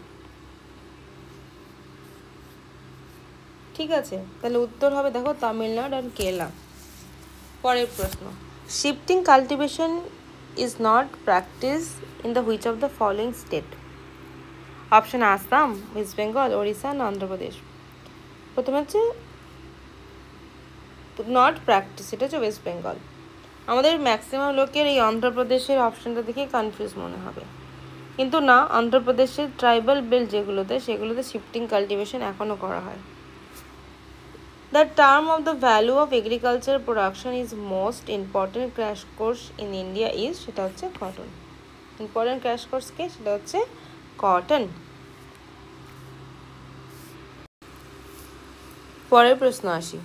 ঠিক আছে, তাহলে উত্তর হবে দেখো তামিলনাড়ু আর কেরালা। পরের প্রশ্ন। Shifting cultivation is not practiced in the which of the following state? Option Assam, West Bengal, Odisha না অন্ধ্র প্রদেশ। প্রথমে হচ্ছে নট প্র্যাকটিস, এটা হচ্ছে ওয়েস্ট বেঙ্গল। আমাদের ম্যাক্সিমাম লোকের এই অন্ধ্রপ্রদেশের অপশানটা দেখে কনফিউজ মনে হবে, কিন্তু না, অন্ধ্রপ্রদেশের ট্রাইবাল বেল্ট সেগুলোতে শিফটিং কাল্টিভেশন এখনও করা হয়। The term of the value of agricultural production is most important crash course in India is, সেটা হচ্ছে কটন। ইম্পর্টেন্ট ক্র্যাশ কোর্স কে, সেটা হচ্ছে কটন। পরের প্রশ্ন আসি।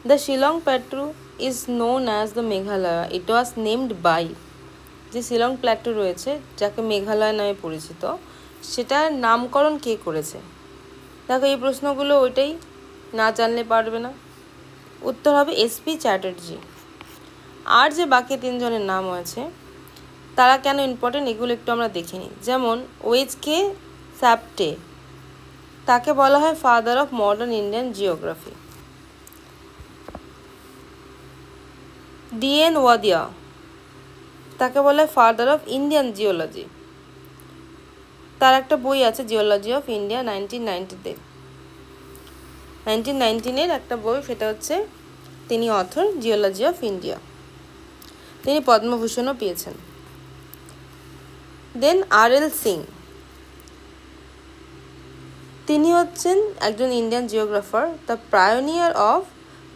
The Shillong Plateau is known as the Meghalaya. It was named by, যে Shillong plateau রয়েছে যাকে মেঘালয় নামে পরিচিত, সেটার নামকরণ কে করেছে? দেখো এই প্রশ্নগুলো ওইটাই, না জানলে পারবে না। উত্তর হবে এসপি চ্যাটার্জি। আর যে বাকি তিনজনের নাম আছে তারা কেন ইম্পর্টেন্ট এগুলো একটু আমরা দেখে নিই। যেমন ওয়েজকে স্যাপ্টে, তাকে বলা হয় father of modern Indian geography. DN Wadia, তাকে বলা হয় ফাদার অফ ইন্ডিয়ান জিওলজি। তার একটা বই আছে জিওলজি অফ ইন্ডিয়া 1919 একটা বই, সেটা হচ্ছে তিনি অথর জিওলজি অফ ইন্ডিয়া। তিনি পদ্মভূষণও পেয়েছেন। দেন আর.এল. সিং, তিনি হচ্ছেন একজন Indian জিওগ্রাফার, the pioneer of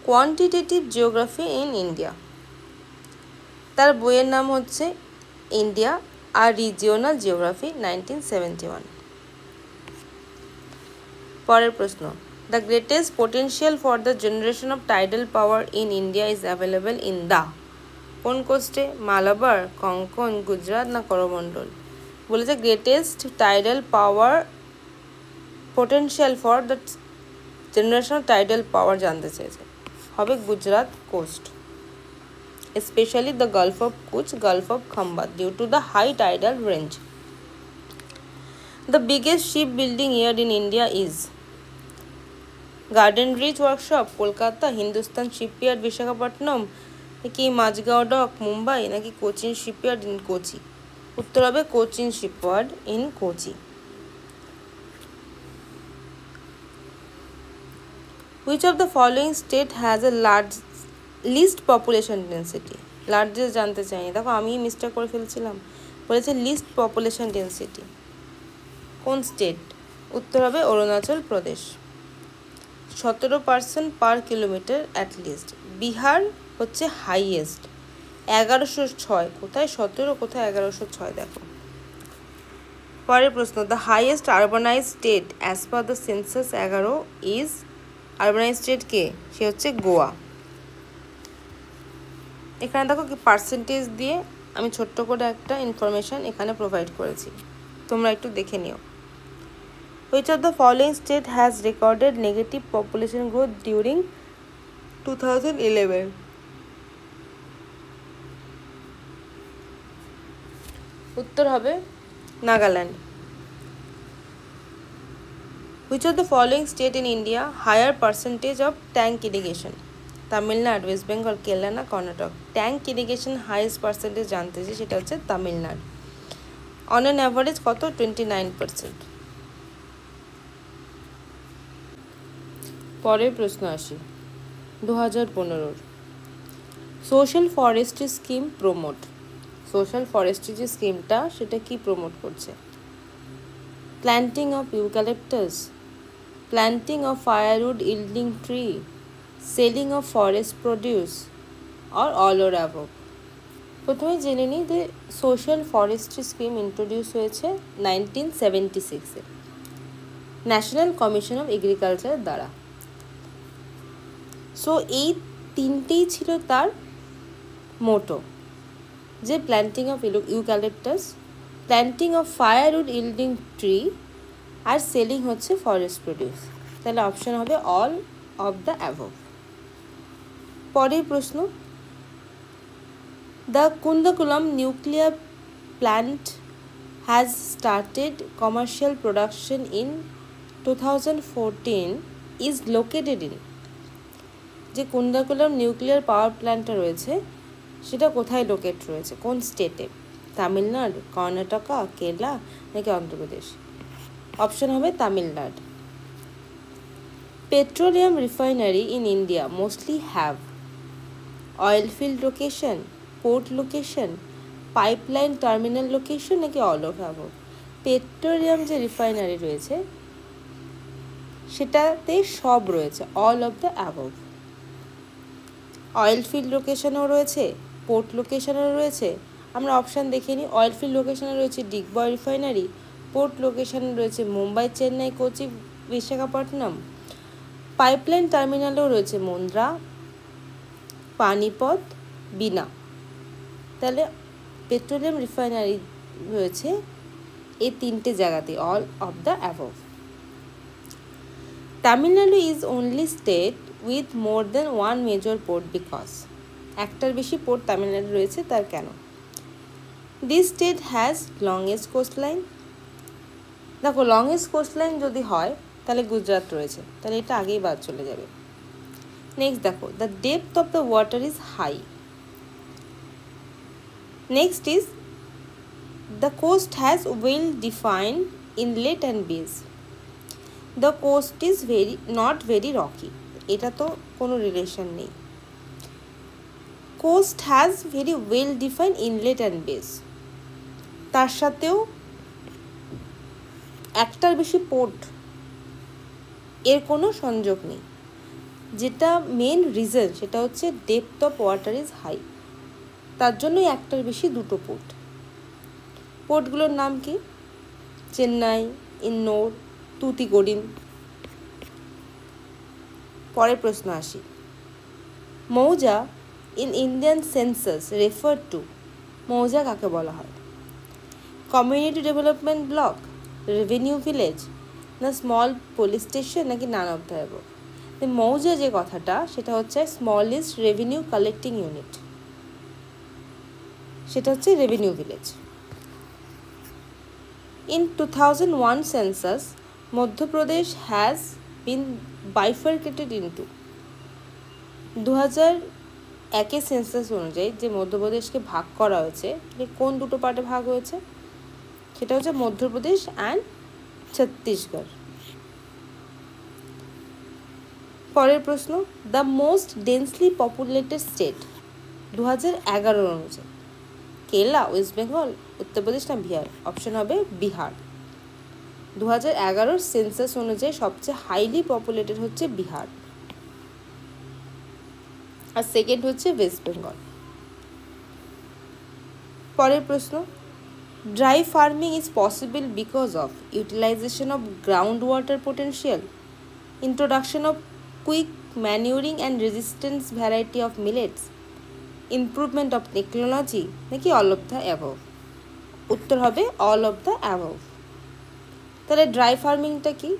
quantitative geography in India. তার বইয়ের নাম হচ্ছে ইন্ডিয়া আর রিজিওনাল জিওগ্রাফি 1971। পরের প্রশ্ন। The greatest potential for the generation of tidal power in India is available in the, কোন কোস্টে? মালাবার, কঙ্কন, গুজরাট না করমণ্ডল? বলেছে greatest tidal power potential for the generation of tidal power জানতে চেয়েছে, হবে Gujarat coast, especially the Gulf of Kutch, Gulf of Khambat, due to the high tidal range. The biggest shipbuilding yard in India is Garden Reach Workshop, Kolkata, Hindustan Shipyard, Visakhapatnam, নাকি Majhgaon doc, Mumbai, নাকি Cochin shipyard in Kochi? উত্তর হবে Cochin shipyard in Kochi. Which of the following state has a least population density? Largest জানতে চাইনি, দেখো আমি mistake করে ফেলছিলাম, বলেছে লিস্ট পপুলেশন ডেন্সিটি। কোন স্টেট? উত্তর হবে Arunachal Pradesh, 17% per kilometre at least. Bihar হচ্ছে হাইয়েস্ট, 1106, কোথায় 17 কোথায় 1106, দেখো। পরের প্রশ্ন। The highest urbanise state as per the census 11 is, urbanise state কে? সে হচ্ছে গোয়া। এখানে দেখো কি পার্সেন্টেজ দিয়ে আমি ছোট্ট করে একটা ইনফরমেশন এখানে প্রোভাইড করেছি, তোমরা একটু দেখে নিও। Which of the following state has recorded negative population growth during 2011? উত্তর হবে Nagaland. Which of the following state in India higher percentage of tank irrigation? Tamil Nadu, West Bengal, Kerala না Karnataka? Tank irrigation highest percentage জানতে চাই, সেটা হচ্ছে তামিলনাড়ু। অন অ্যান অ্যাভারেজ কত? 29%। পরের প্রশ্ন আসি 2015। Social forestry scheme promote, social forestry যে স্কিমটা সেটা কি প্রমোট করছে? Planting of eucalyptus, planting of firewood yielding tree, selling of forest produce, আর অল ওর অ্যাবভ? প্রথমে জেনে নিই যে সোশ্যাল ফরেস্ট্রি স্কিম ইন্ট্রোডিউস হয়েছে 1976-এ ন্যাশনাল কমিশন অফ এগ্রিকালচার দ্বারা। সো এই তিনটেই ছিল তার মোটো, যে planting of eucalyptus, planting of firewood yielding tree, আর সেলিং হচ্ছে ফরেস্ট প্রডিউস। তাহলে অপশন হবে অল অফ দ্য অ্যাবভ। পরের প্রশ্ন। The Kudankulam nuclear plant has started commercial production in 2014 is located in, যে কুন্দাকুলাম নিউক্লিয়ার পাওয়ার প্ল্যান্টটা রয়েছে সেটা কোথায় লোকেট রয়েছে, কোন স্টেটে? তামিলনাড়ু, কর্ণাটকা, কেরালা নাকি অন্ধ্রপ্রদেশ? অপশন হবে Tamil Nadu. Petroleum refinery in India mostly have oil field location, port location, pipeline terminal location নাকি all of above? পেট্রোলিয়াম যে রিফাইনারি রয়েছে সেটাতে সব রয়েছে, all of the above. Oil field লোকেশনও রয়েছে, পোর্ট লোকেশনও রয়েছে। আমরা অপশান দেখে নিই। অয়েল ফিল্ড লোকেশনে রয়েছে ডিগবয় রিফাইনারি, পোর্ট লোকেশনে রয়েছে মুম্বাই, চেন্নাই, কোচি, বিশাখাপট্টনম। পাইপলাইন টার্মিনালেও রয়েছে মুন্দ্রা, পানিপথ, বিনা। তাহলে পেট্রোলিয়াম রিফাইনারি রয়েছে এই তিনটে জায়গাতে, all of the above. Tamil Nadu is only state with more then one major port because, একটার বেশি পোর্ট তামিলনাড়ু রয়েছে, তার কেন? This state has longest coastline. দেখো লংগেস্ট কোস্টলাইন যদি হয় তাহলে গুজরাট রয়েছে, তাহলে এটা আগেই বাদ চলে যাবে। নেক্সট দেখো, the depth of the water is high. Next is the coast has well defined inlet and bays. The coast is not very rocky, এটা তো কোনো রিলেশন নেই। Coast has very well defined inlet and bays, তার সাথেও একটার বেশি port এর কোনো সংযোগ নেই। যেটা মেন রিজন সেটা হচ্ছে depth of water is high, তার জন্যই একটার বেশি দুটো পোর্ট। পোর্টগুলোর নাম কি? চেন্নাই, ইন্নোর, তুতিকোরিন। পরের প্রশ্ন আসি। মৌজা in Indian census refer to, মৌজা কাকে বলা হয়? Community development block, revenue village, না স্মল পুলিশ স্টেশন নাকি নান অফ দ্য অ্যাবভ? মৌজা যে কথাটা সেটা হচ্ছে স্মলেস্ট রেভিনিউ কালেক্টিং ইউনিট, সেটা হচ্ছে revenue village. In 2001 census, Madhya Pradesh has been bifurcated into 2001 census অনুযায়ী যে মধ্যপ্রদেশকে ভাগ করা হয়েছে, কোন দুটো পার্টে ভাগ হয়েছে? সেটা হচ্ছে মধ্যপ্রদেশ অ্যান্ড ছত্তিশগড়। পরের প্রশ্ন, the most densely populated state 2011 অনুযায়ী কেরালা, ওয়েস্ট বেঙ্গল, উত্তরপ্রদেশ না বিহার? অপশন হবে বিহার। 2011 সেন্সাস অনুযায়ী সবচেয়ে হাইলি পপুলেটেড হচ্ছে বিহার, আর সেকেন্ড হচ্ছে ওয়েস্ট বেঙ্গল। পরের প্রশ্ন, dry farming is possible because of utilisation of ground water potential, introduction of quick manuring and resistance variety of millets, improvement of technology নাকি অল অফ দ্য অ্যাবভ? উত্তর হবে অল অফ দ্য অ্যাবভ। তাহলে dry ফার্মিংটা কি?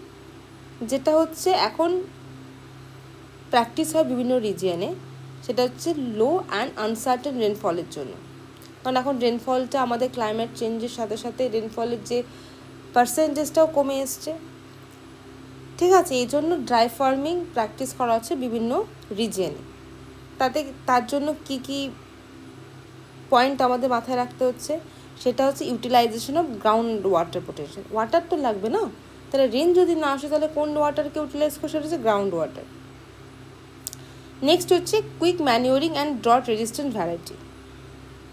যেটা হচ্ছে এখন practice হয় বিভিন্ন রিজিয়নে, সেটা হচ্ছে লো অ্যান্ড আনসার্টেন রেনফলের জন্য। কারণ এখন রেনফলটা আমাদের ক্লাইমেট চেঞ্জের সাথে সাথে রেনফলের যে পার্সেন্টেজটাও কমে এসছে, ঠিক আছে? এই জন্য ড্রাই ফার্মিং প্র্যাকটিস করা হচ্ছে বিভিন্ন রিজিয়নে। তার জন্য কি কি পয়েন্ট আমাদের মাথায় রাখতে হচ্ছে? সেটা হচ্ছে utilisation of ground water potential. Water তো লাগবে না, তাহলে রেন যদি না আসে তাহলে কোন ওয়াটারকে ইউটিলাইজ করে? সেটা হচ্ছে গ্রাউন্ড ওয়াটার। নেক্সট হচ্ছে quick manuring and drought resistant variety.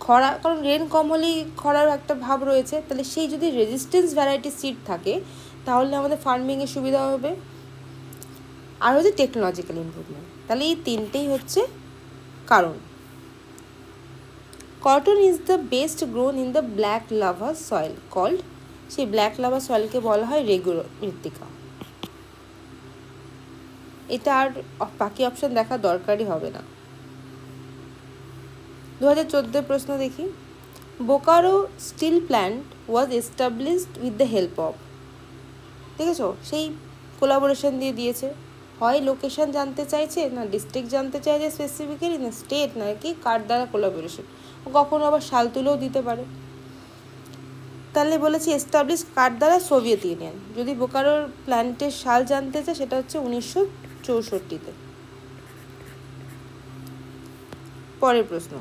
খরা, কারণ রেন কম হলেই খরার একটা ভাব রয়েছে, তাহলে সেই যদি রেজিস্ট্যান্স ভ্যারাইটি সিড থাকে তাহলে আমাদের ফার্মিংয়ে সুবিধা হবে। আর হচ্ছে টেকনোলজিক্যাল ইমপ্রুভমেন্ট। তাহলে এই তিনটেই হচ্ছে কারণ। Cotton is the best grown in the black lava soil called, সেই ব্ল্যাক লাভা সয়েলকে বলা হয় রেগু মৃত্তিকা। এটা আর বাকি অপশন দেখা দরকারই হবে না। 2014 প্রশ্ন দেখি। Bokaro steel plant was established with the help of, দেখেছো সেই কোলাবোরেশন দিয়ে দিয়েছে। হয় লোকেশন জানতে চাইছে, না ডিস্ট্রিক্ট জানতে চাইছে স্পেসিফিক্যালি, না স্টেট, নাকি কার দ্বারা কোলাবোরেশন, কখনো আবার সাল তুলেও দিতে পারে। তাহলে বলেছি এস্টাবলিশ কার দ্বারা? Soviet union. যদি বোকারোর প্ল্যান্টের সাল জানতে চায় সেটা হচ্ছে 1964-তে। পরের প্রশ্ন,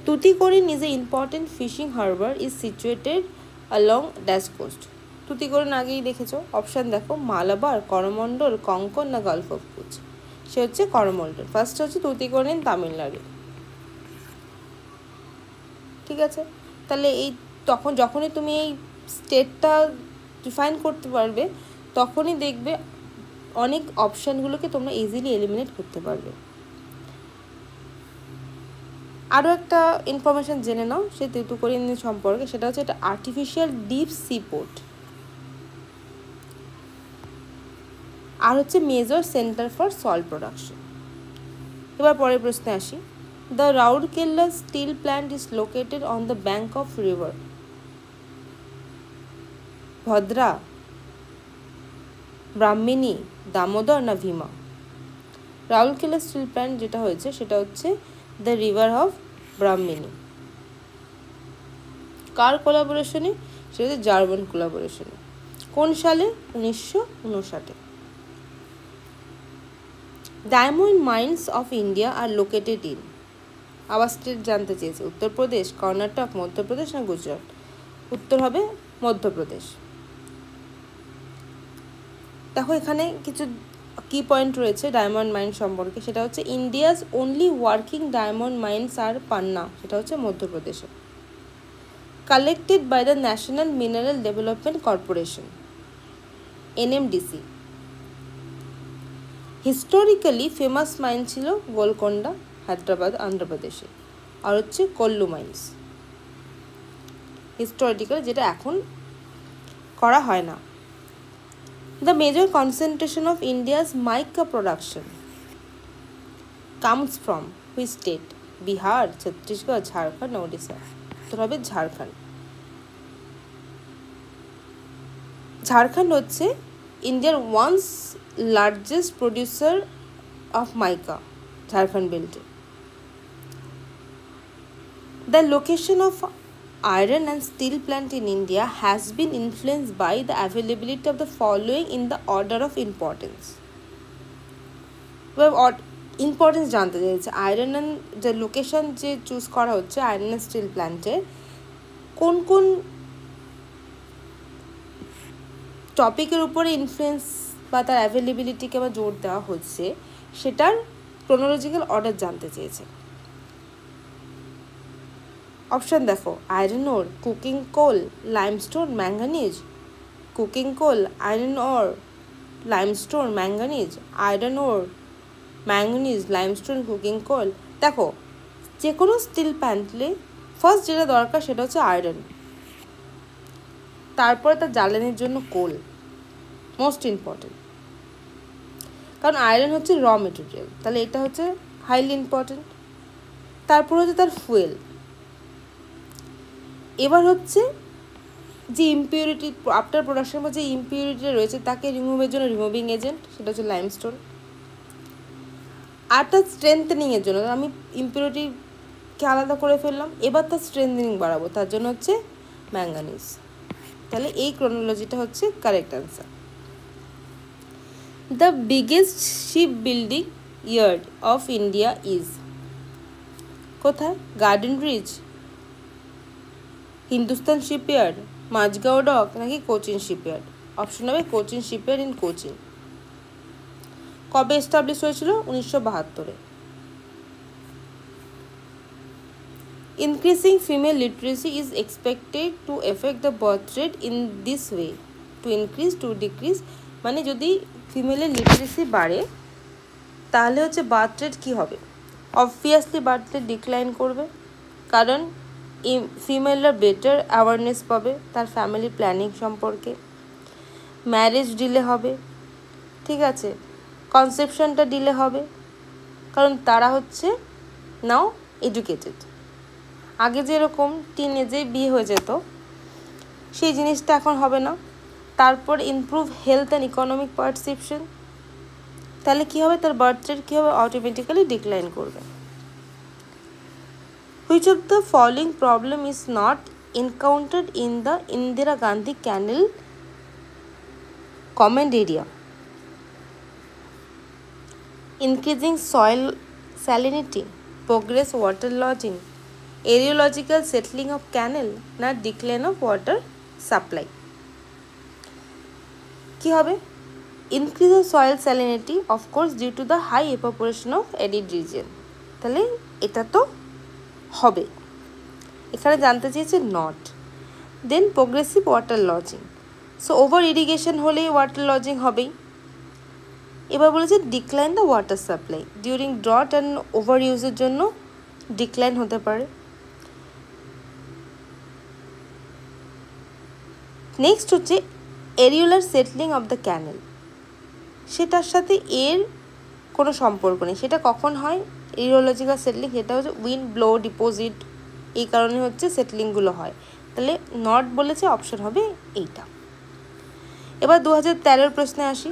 Tuticorin is an important fishing harbour is situated along dash coast. Tuticorin আগেই দেখেছো, অপশান দেখো মালাবার, করমণ্ডল, কঙ্কন না গালফ অফ কুচ। সে হচ্ছে করমণ্ডল। ফার্স্ট হচ্ছে তুতিকোরিন তামিলনাড়ু। ঠিক আছে, তাহলে এই যখনই তুমি এই স্টেটটা ডিফাইন করতে পারবে তখনই দেখবে অনেক অপশানগুলোকে তোমরা ইজিলি এলিমিনেট করতে পারবে। আরও একটা ইনফরমেশান জেনে নাও সেই তুতিকোরিন সম্পর্কে, সেটা হচ্ছে এটা আর্টিফিশিয়াল ডিপ সি পোর্ট, আর হচ্ছে major centre for salt production. এবার পরের প্রশ্নে আসি। The Rourkela steel plant is located on the bank of river Bhadra, Brahmani, Damodar না ভীমা? রাউরকেলা স্টিল প্ল্যান্ট যেটা হয়েছে সেটা হচ্ছে দ্য রিভার অফ ব্রাহ্মণী। কার কোলাবোরেশনে? সেটা হচ্ছে জার্মান কোলাবোরেশনে। কোন সালে? 1959। Diamond mines of India are located in, আবার স্টেট জানতে চেয়েছে, উত্তরপ্রদেশ, কর্ণাটক, মধ্যপ্রদেশ না গুজরাট? উত্তর হবে মধ্যপ্রদেশ। দেখো এখানে কিছু কি পয়েন্ট রয়েছে ডায়মন্ড মাইন সম্পর্কে, সেটা হচ্ছে India's only working diamond mines are Panna, সেটা হচ্ছে মধ্যপ্রদেশে। Collected by the national mineral development corporation, NMDC। Historically famous mine ছিল গোলকোন্ডা, হায়দ্রাবাদ, অন্ধ্রপ্রদেশে, আর হচ্ছে কল্লু মাইন্স হিস্টোরিক্যাল, যেটা এখন করা হয় না। The major concentration of India's mica production comes from which state? Bihar, Chhattisgarh, Jharkhand, Odisha? উত্তর হবে ঝাড়খণ্ড। ঝাড়খণ্ড হচ্ছে ইন্ডিয়ার ওয়ান্স লার্জেস্ট প্রডিউসার অফ মাইকা, ঝাড়খণ্ড বেল্টে। The location of iron and steel plant in India has been influenced by the availability of the following in the order of importance. Importance জানতে চাইছে iron and যে location যে choose করা হচ্ছে iron and still প্ল্যান্টে কোন কোন টপিকের উপরে ইনফ্লুয়েন্স বা তার অ্যাভেলেবিলিটিকে আবার জোর দেওয়া হচ্ছে সেটার ক্রোনোলজিক্যাল অর্ডার জানতে চেয়েছে। অপশান দেখো iron ore, coking coal, limestone, manganese. Coking coal, iron ore, limestone, manganese, iron ore, manganese, limestone, coking coal. দেখো যে কোনো স্টিল প্ল্যান্টে ফার্স্ট যেটা দরকার সেটা হচ্ছে আয়রন, তারপরে তার জ্বালানির জন্য কোল, মোস্ট ইম্পর্টেন্ট, কারণ আয়রন হচ্ছে র মেটেরিয়াল, তাহলে এটা হচ্ছে হাইলি ইম্পর্টেন্ট। তারপর হচ্ছে তার ফুয়েল। এবার হচ্ছে যে ইম্পিউরিটি আফটার প্রোডাকশন বা যে ইম্পিউরিটি রয়েছে তাকে রিমুভের জন্য রিমুভিং এজেন্ট, সেটা হচ্ছে লাইমস্টোন। আর তার স্ট্রেংথেনিংয়ের জন্য আমি ইম্পিউরিটিকে আলাদা করে ফেললাম, এবার তার স্ট্রেংথেনিং বাড়াবো, তার জন্য হচ্ছে ম্যাঙ্গানিজ। তাহলে এই ক্রোনোলজিটা হচ্ছে correct answer. The biggest ship building yard of India is, কোথায়? Garden Bridge, Hindustan Shipyard, Mazagaon Dock নাকি কোচিন শিপইয়ার্ড? অপশন হবে কোচিন শিপইয়ার্ড ইন কোচিন। কবে এস্টাবলিশ হয়েছিল? 1972-এ। Increasing female literacy is expected to affect the birth rate in this way, to increase, to decrease, মানে যদি ফিমেলের literacy বাড়ে তাহলে হচ্ছে বার্থ রেট কী হবে? অবভিয়াসলি বার্থ রেট ডিক্লাইন করবে, কারণ ফিমেলরা বেটার অ্যাওয়ারনেস পাবে তার ফ্যামিলি প্ল্যানিং সম্পর্কে, ম্যারেজ ডিলে হবে, ঠিক আছে, কনসেপশনটা ডিলে হবে, কারণ তারা হচ্ছে নাও এডুকেটেড। আগে যেরকম টিন এজে বিয়ে হয়ে যেত সেই জিনিসটা এখন হবে না। তারপর improve health and economic perception, তাহলে কী হবে? তার বার্থ রেট কী হবে? অটোমেটিক্যালি ডিক্লাইন করবে। Which of the following problem is not encountered in the Indira Gandhi Canal command area? Increasing soil salinity, progress water lodging, areological settling of canal না decline of water supply? কি হবে? Increase of soil salinity of course due to the high evaporation of arid region. তাহলে এটা তো হবে, এখানে জানতে চেয়েছে not. Then progressive water lodging, so over irrigation হলেই ওয়াটার লজিং হবেই। এবার বলেছে decline the water supply during drought and over ইউজের জন্য ডিক্লাইন হতে পারে। নেক্সট হচ্ছে areolar settling of the canal, সেটার সাথে এর কোনো সম্পর্ক নেই। সেটা কখন হয় এরিওলজিক্যাল সেটলিং? সেটা হচ্ছে উইন্ড ব্লো ডিপোজিট, এই কারণে হচ্ছে সেটলিংগুলো হয়। তাহলে নট বলেছে, অপশন হবে এইটা। এবার 2013 প্রশ্নে আসি।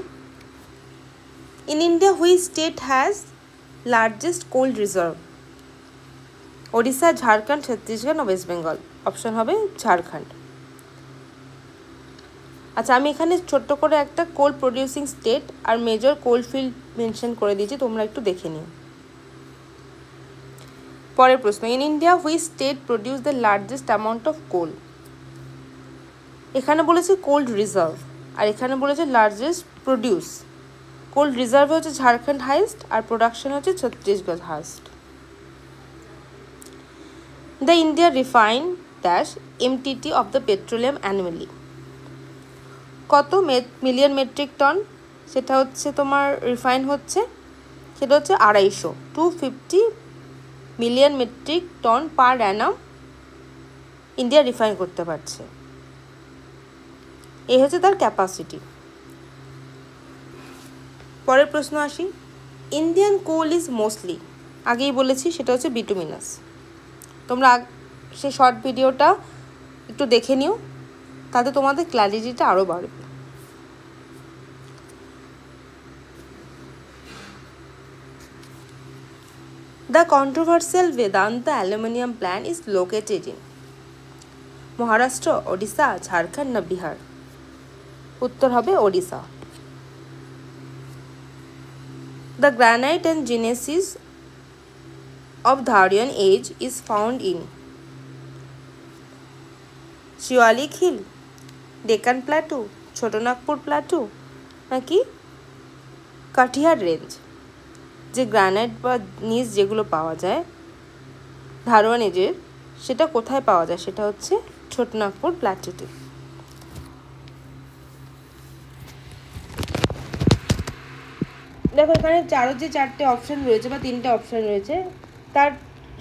In India which state has largest cold reserve? Odisha, Jharkhand, Chhattisgarh না ওয়েস্ট বেঙ্গল? অপশন হবে ঝাড়খণ্ড। আচ্ছা, আমি এখানে ছোট্ট করে একটা কোল প্রডিউসিং স্টেট আর মেজর কোল ফিল্ড মেনশন করে দিয়েছি, তোমরা একটু দেখে নিও। পরের প্রশ্ন, in India which state produce the largest amount of coal? এখানে বলেছে কোল্ড রিজার্ভ আর এখানে বলেছে লার্জেস্ট প্রডিউস। কোল্ড রিজার্ভ হচ্ছে ঝাড়খণ্ড হাইস্ট আর প্রোডাকশন হচ্ছে Chhattisgarh highest. The India refine dash MTT of the petroleum annually? কত মিলিয়ন মেট্রিক টন সেটা হচ্ছে তোমার রিফাইন হচ্ছে? সেটা হচ্ছে 250 million metric ton per annum India refine করতে পারছে, এই হচ্ছে তার ক্যাপাসিটি। পরের প্রশ্ন আসি। ইন্ডিয়ান কোল ইজ মোস্টলি, আগেই বলেছি সেটা হচ্ছে বিটুমিনাস। তোমরা সে শর্ট ভিডিওটা একটু দেখে নিও, তাতে তোমাদের ক্ল্যারিটিটা আরও বাড়বে। The controversial Vedanta aluminum plant is located in Maharashtra, Odisha, Jharkhand না বিহার? উত্তর হবে Odisha. The granite and genesis of Dharian age is found in Shiwalik hill, Deccan plateau, Chhotanagpur plateau নাকি কাঠিয়ার রেঞ্জ? যে গ্রানাইট বা নিজ যেগুলো পাওয়া যায় ধারওয়ান এজের, সেটা কোথায় পাওয়া যায়? সেটা হচ্ছে ছোটনাগপুর প্ল্যাটুতে। দেখো এখানে যে চারটে অপশন রয়েছে বা তিনটে অপশন রয়েছে, তার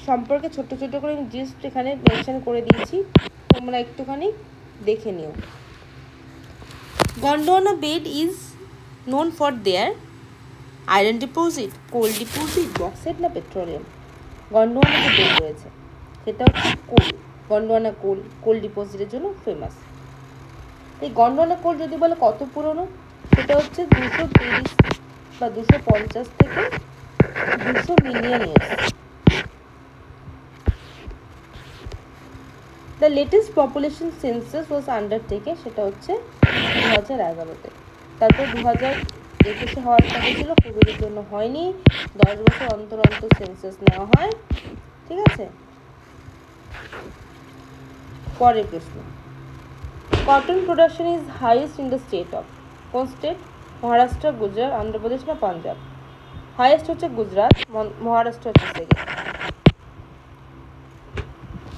সম্পর্কে ছোট ছোট করে আমি জাস্ট এখানে মেনশন করে দিয়েছি, তোমরা একটুখানি দেখে নিও। Gondwana bed is known for their iron deposit, coal deposit, bauxite না পেট্রোলিয়াম? গন্ডোয়ানা যে বেড রয়েছে সেটা হচ্ছে কোল। গন্ডোয়ানা কোল ডিপোজিটের জন্য ফেমাস। এই গন্ডোয়ানা কোল যদি বলে কত পুরনো, সেটা হচ্ছে 230 বা 250 থেকে 200 million years. The latest population census was undertaken, সেটা হচ্ছে 2011-তে। তারপর 2021-এ হওয়ার কথা ছিল, কোভিডের জন্য হয়নি। 10 বছর অন্তর অন্তর সেন্সাস নেওয়া হয়, ঠিক আছে। পরের প্রশ্ন, cotton production is highest in the state of? কোন স্টেট? মহারাষ্ট্র, গুজরাট, অন্ধ্রপ্রদেশ না পাঞ্জাব? হাইয়েস্ট হচ্ছে গুজরাট, মহারাষ্ট্র হচ্ছে second.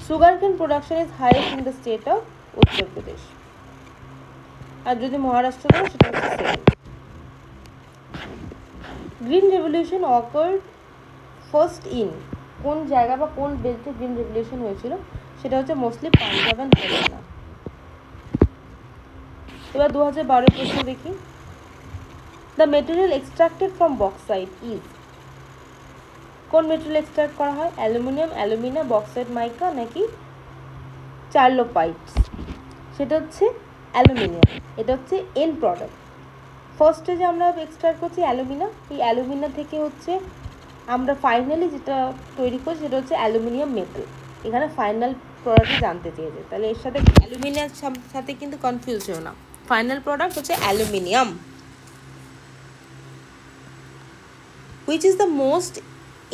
Sugarcane production is highest in the state of Uttar Pradesh, আর যদি মহারাষ্ট্র হয় সেটা হচ্ছে second. Green revolution occurred first in, কোন জায়গা বা কোন বেল্টে গ্রিন রেভলিউশন হয়েছিল? সেটা হচ্ছে মোস্টলি পাঞ্জাব অ্যান্ড হরিয়ানা। এবার 2012 প্রশ্ন দেখি। The material extracted from bauxite is, কোন মেটেরিয়াল এক্সট্রাক্ট করা হয়? অ্যালুমিনিয়াম, অ্যালুমিনা, বক্সাইট মাইকা নাকি চার্লোপাইটস? সেটা হচ্ছে অ্যালুমিনিয়াম, এটা হচ্ছে এন্ড প্রোডাক্ট। ফার্স্টে যে আমরা এক্সট্রাক্ট করছি অ্যালুমিনা, এই অ্যালুমিনা থেকে হচ্ছে আমরা ফাইনালি যেটা তৈরি করছি সেটা হচ্ছে অ্যালুমিনিয়াম মেটাল। এখানে ফাইনাল প্রোডাক্ট জানতে চেয়েছে, তাহলে এর সাথে অ্যালুমিনিয়াম সাথে কিন্তু কনফিউজ হও না, ফাইনাল প্রোডাক্ট হচ্ছে aluminium. Which is the most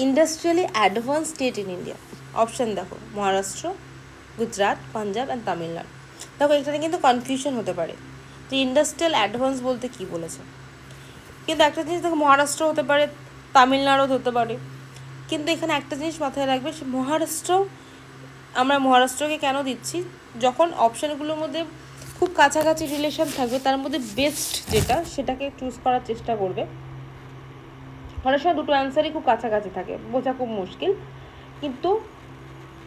industrially advance state in India? Option দেখো, মহারাষ্ট্র, গুজরাট, পাঞ্জাব অ্যান্ড তামিলনাড়ু। দেখো এখানে কিন্তু কনফিউশন হতে পারে যে ইন্ডাস্ট্রিয়াল অ্যাডভান্স বলতে কী বলেছে। কিন্তু একটা জিনিস দেখো, মহারাষ্ট্র হতে পারে, তামিলনাড়ু হতে পারে, কিন্তু এখানে একটা জিনিস মাথায় রাখবে, সে মহারাষ্ট্র, আমরা মহারাষ্ট্রকে কেন দিচ্ছি, যখন অপশানগুলোর মধ্যে খুব কাছাকাছি রিলেশন থাকবে তার মধ্যে বেস্ট যেটা সেটাকে চুজ করার চেষ্টা করবে। অনেক সময় দুটো অ্যান্সারই খুব কাছাকাছি থাকে, বোঝা খুব মুশকিল, কিন্তু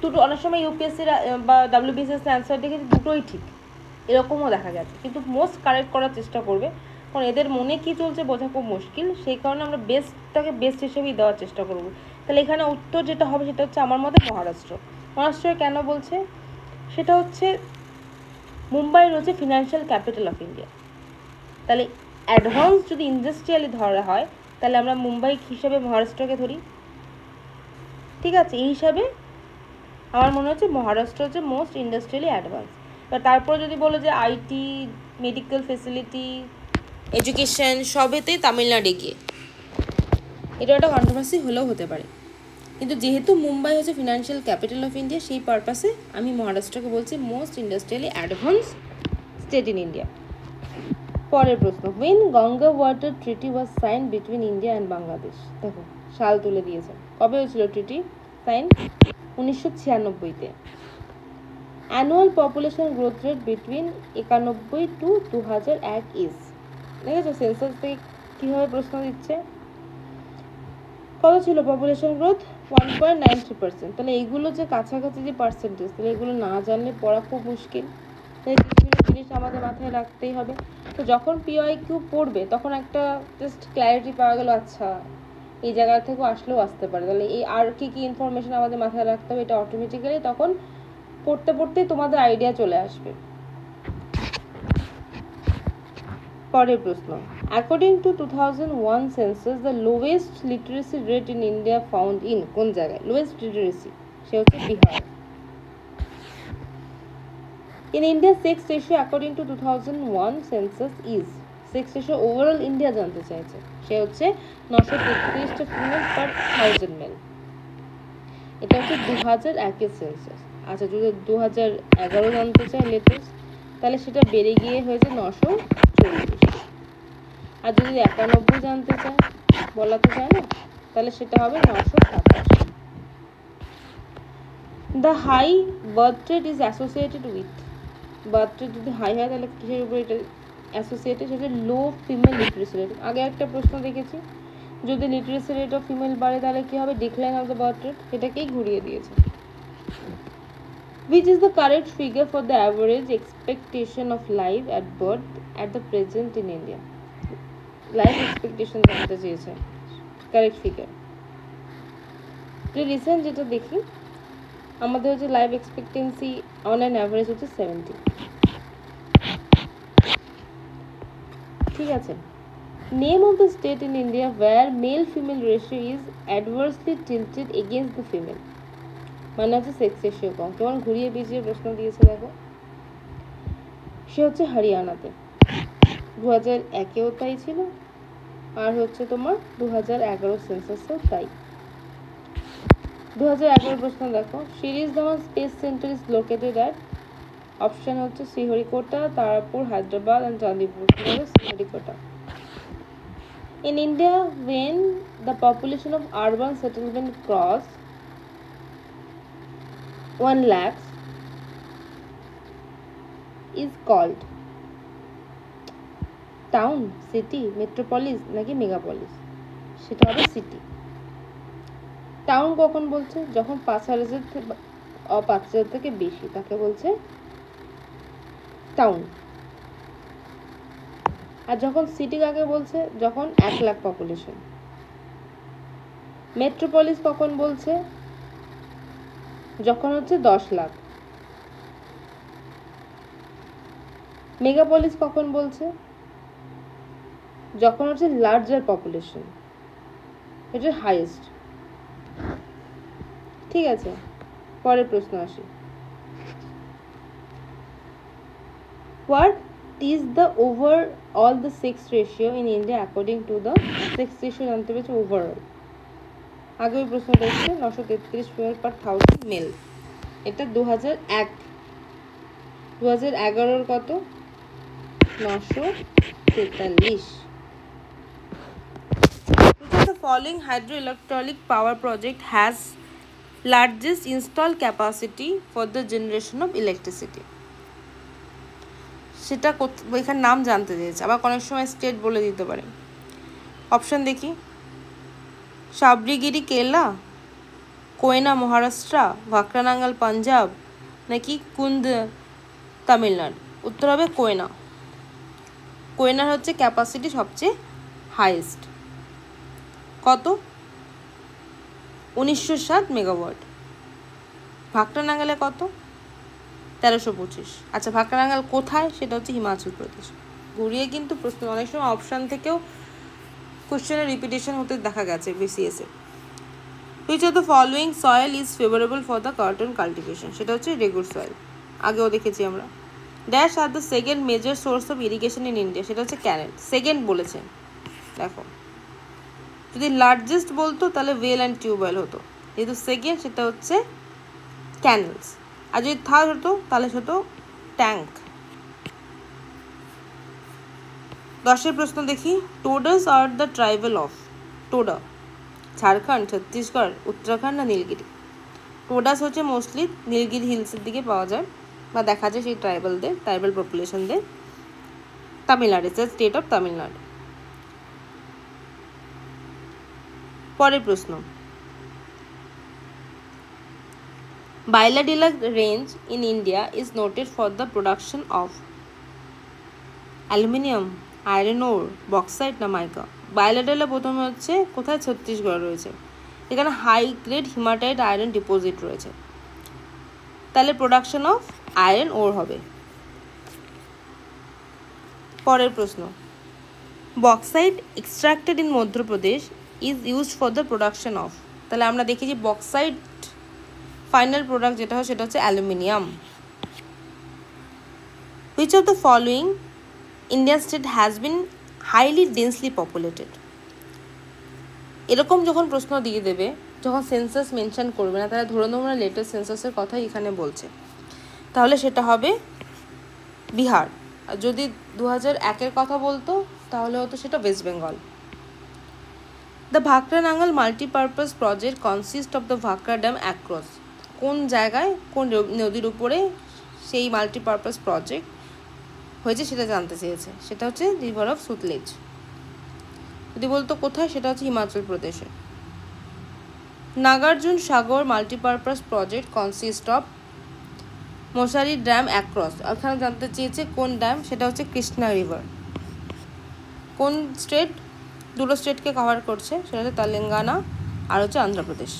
দুটো অনেক সময় ইউপিএসসির বা ডাব্লিউবিসিএস অ্যান্সার দেখে দুটোই ঠিক, এরকমও দেখা গেছে, কিন্তু মোস্ট কারেক্ট করার চেষ্টা করবে, কারণ এদের মনে কী চলছে বোঝা খুব মুশকিল, সেই কারণে আমরা বেস্টটাকে বেস্ট হিসেবেই দেওয়ার চেষ্টা করব। তাহলে এখানে উত্তর যেটা হবে সেটা হচ্ছে আমার মতে মহারাষ্ট্র। মহারাষ্ট্র কেন বলছে, সেটা হচ্ছে মুম্বাই রয়েছে ফিনান্সিয়াল ক্যাপিটাল অফ ইন্ডিয়া। তাহলে অ্যাডভান্স যদি ইন্ডাস্ট্রিয়ালি ধরা হয় তাহলে আমরা মুম্বাই হিসাবে মহারাষ্ট্রকে ধরি, ঠিক আছে। এই হিসাবে আমার মনে হচ্ছে মহারাষ্ট্র হচ্ছে মোস্ট ইন্ডাস্ট্রিয়ালি অ্যাডভান্স। বা তারপরে যদি বলো যে আইটি, মেডিকেল ফেসিলিটি, এডুকেশন সবেতেই তামিলনাড়ু এগিয়ে, এটা একটা কন্ট্রোভার্সি হলেও হতে পারে, কিন্তু যেহেতু মুম্বাই হচ্ছে ফিনান্সিয়াল ক্যাপিটাল অফ ইন্ডিয়া সেই পারপাসে আমি মহারাষ্ট্রকে বলছি most industrially advance state in India. পরের প্রশ্ন, when Ganga water treaty was sign between India and Bangladesh. দেখো সাল তুলে দিয়েছে, কবে হয়েছিল ট্রিটি সাইন, 1996-তে। Annual population growth rate between 91 to 2001 is, দেখেছো সেন্সাস থেকে কীভাবে প্রশ্ন দিচ্ছে, কত ছিল পপুলেশন গ্রোথ, 1.93%। তাহলে এইগুলো যে কাছাকাছি যে পার্সেন্টেজ, তাহলে এগুলো না জানলে পড়া খুব মুশকিল, তাই কিছু জিনিস আমাদের মাথায় রাখতেই হবে। তো যখন PYQ পড়বে তখন একটা জাস্ট ক্ল্যারিটি পাওয়া গেল, আচ্ছা এই জায়গা থেকেও আসলেও আসতে পারে, তাহলে এই আর কি কি ইনফরমেশন আমাদের মাথায় রাখতে হবে, এটা অটোমেটিক্যালি তখন পড়তে পড়তেই তোমাদের আইডিয়া চলে আসবে। পরের প্রশ্ন, according to 2001 census the lowest literacy rate in India found in, কোন জায়গায় লোয়েস্ট লিটারেসি, সে হচ্ছে Bihar. In India, sex ratio according to 2001 census is, sex ratio overall India জানতে চাইছে, সে হচ্ছে 933টা ফিমেল পার 1000 মেল। এটা হচ্ছে 2001 সেন্সাস। আচ্ছা যদি 2011 জানতে চাই লেটেস্ট, তাহলে সেটা বেড়ে গিয়ে হয়েছে 940। আর যদি 91 জানতে চায়, বলা তো যায় না, তাহলে সেটা হবে 927। The high birth rate is associated with, birth rate যদি হাই হয় তাহলে কিসের উপর এটা অ্যাসোসিয়েটেড, সেটা লো ফিমেল লিটারেসি রেট। আগে একটা প্রশ্ন দেখেছি, যদি লিটারেসি রেট অফ ফিমেল বাড়ে তাহলে কী হবে, decline of the birth rate, এটাকেই ঘুরিয়ে দিয়েছে। Which is the correct figure for the average expectation of life at birth at the present in India? Life expectation জানতে চেয়েছে, কারেক্ট ফিগার। রিসেন্ট যেটা দেখি আমাদের হচ্ছে life expectancy on an average হচ্ছে 70, ঠিক আছে। Name of the state in India where male female ratio is adversely tilted against the female, মানে হচ্ছে সেক্স রেশিও কম। কেমন ঘুরিয়ে পিছিয়ে প্রশ্ন দিয়েছে দেখো, সে হচ্ছে হরিয়ানাতে, 2001-এও তাই ছিল, আর হচ্ছে তোমার 2011 সেন্সাসেও তাই। 2011 প্রশ্ন দেখো, সিরিজ Dhawan space centre is located at, option হচ্ছে Sriharikota, Tarapur, Hyderabad and Chandipur. Sriharikota. In India, when the population of urban settlement cross 1 lakh is called town, city, metropolis নাকি মেগাপলিস, সেটা হবে সিটি। টাউন কখন বলছে, যখন 5,000 থেকে বেশি, তাকে বলছে টাউন। আর যখন সিটি কাকে বলছে, যখন 1 লাখ পপুলেশন। মেট্রোপলিস কখন বলছে, যখন হচ্ছে 10 লাখ। মেগাপলিস কখন বলছে, যখন হচ্ছে লার্জার পপুলেশন, এটা হাইয়েস্ট, ঠিক আছে। পরের প্রশ্ন আসি, what is the overall the sex ratio in India according to the sex ratio জানতে পেরেছি overall, আগে ওই প্রশ্নটা এসছে 933 ফিমেল পার 1000 মেল। এটা 2001। 2011 কত? 943। The following hydroelectric power project has largest installed capacity for the generation of electricity? সেটা এখানে নাম জানতে চেয়েছে, আবার অনেক সময় স্টেট বলে দিতে পারে। অপশন দেখি, সাবরিগিরি কেরলা, কোয়েনা মহারাষ্ট্র, ভাকরানাঙ্গাল পাঞ্জাব, নাকি কুন্দ তামিলনাড়ু। উত্তর হবে কোয়েনা। কোয়েনার হচ্ছে ক্যাপাসিটি সবচেয়ে হাইয়েস্ট। কত? 1907 মেগাওয়াট। ভাকরানাঙ্গালে কত? 1325। আচ্ছা, ভাকরানাঙ্গাল কোথায়? সেটা হচ্ছে হিমাচল প্রদেশ। ঘুরিয়ে কিন্তু প্রশ্ন অনেক সময় অপশান থেকেও কোশ্চেনের রিপিটেশন হতে দেখা গেছে বিসিএসে। Which of the following soil is favourable for the cotton cultivation? সেটা হচ্ছে রেগুর সয়েল, আগেও দেখেছি আমরা। Dash are the second major source of irrigation in India? সেটা হচ্ছে ক্যানেল। সেকেন্ড বলেছে, দেখো যদি লার্জেস্ট বলতো তাহলে ওয়েল অ্যান্ড টিউবওয়েল হতো, যেহেতু সেকেন্ড সেটা হচ্ছে ক্যানেলস। আর যদি থার্ড হতো তাহলে হতো ট্যাঙ্ক। 10 প্রশ্ন দেখি, Todas are the tribal of? Toda Jharkhand, Chhattisgarh, Uttarakhand না নীলগিরি? টোডাস হচ্ছে মোস্টলি নীলগিরি হিলসের দিকে পাওয়া যায় বা দেখা যায় সেই tribal পপুলেশনদের। Tamil Nadu, state of Tamil Nadu. পরের প্রশ্ন, Bailadila range in India is noted for the production of aluminium, iron or, bauxite না মাইকা? বায়লাডিলা প্রথমে হচ্ছে কোথায়? ছত্তিশগড় রয়েছে। এখানে high grade haematite iron deposit রয়েছে, তাহলে প্রোডাকশন অফ আয়রন ওর হবে। পরের প্রশ্ন, bauxite extracted in Madhya Pradesh is used for the production of? তাহলে আমরা দেখি যে বক্সাইট ফাইনাল প্রোডাক্ট যেটা হয় সেটা হচ্ছে aluminium. Which of the following Indian state has been highly densely populated? এরকম যখন প্রশ্ন দিয়ে দেবে, যখন সেন্সাস মেনশন করবে না, তাহলে ধরে নেব না লেটেস্ট সেন্সাসের কথাই এখানে বলছে, তাহলে সেটা হবে বিহার। আর যদি 2001-এর কথা বলতো তাহলে হতো সেটা West Bengal. The Bhakra Nangal multipurpose project consist of the Bhakra dam across? কোন জায়গায়, কোন নদীর উপরে সেই মাল্টিপারপাস প্রজেক্ট হয়েছে সেটা জানতে চেয়েছে। সেটা হচ্ছে রিভার অফ সুতলেজ। যদি বলতো কোথায়, সেটা হচ্ছে হিমাচল প্রদেশে। নাগার্জুন সাগর মাল্টিপারপাস প্রজেক্ট কনসিস্ট অফ মশারি ড্যাম অ্যাক্রস? এখানে জানতে চেয়েছে কোন ড্যাম, সেটা হচ্ছে কৃষ্ণা রিভার। কোন স্টেট? দুটো স্টেটকে কভার করছে, সেটা হচ্ছে তেলেঙ্গানা আর হচ্ছে অন্ধ্রপ্রদেশ।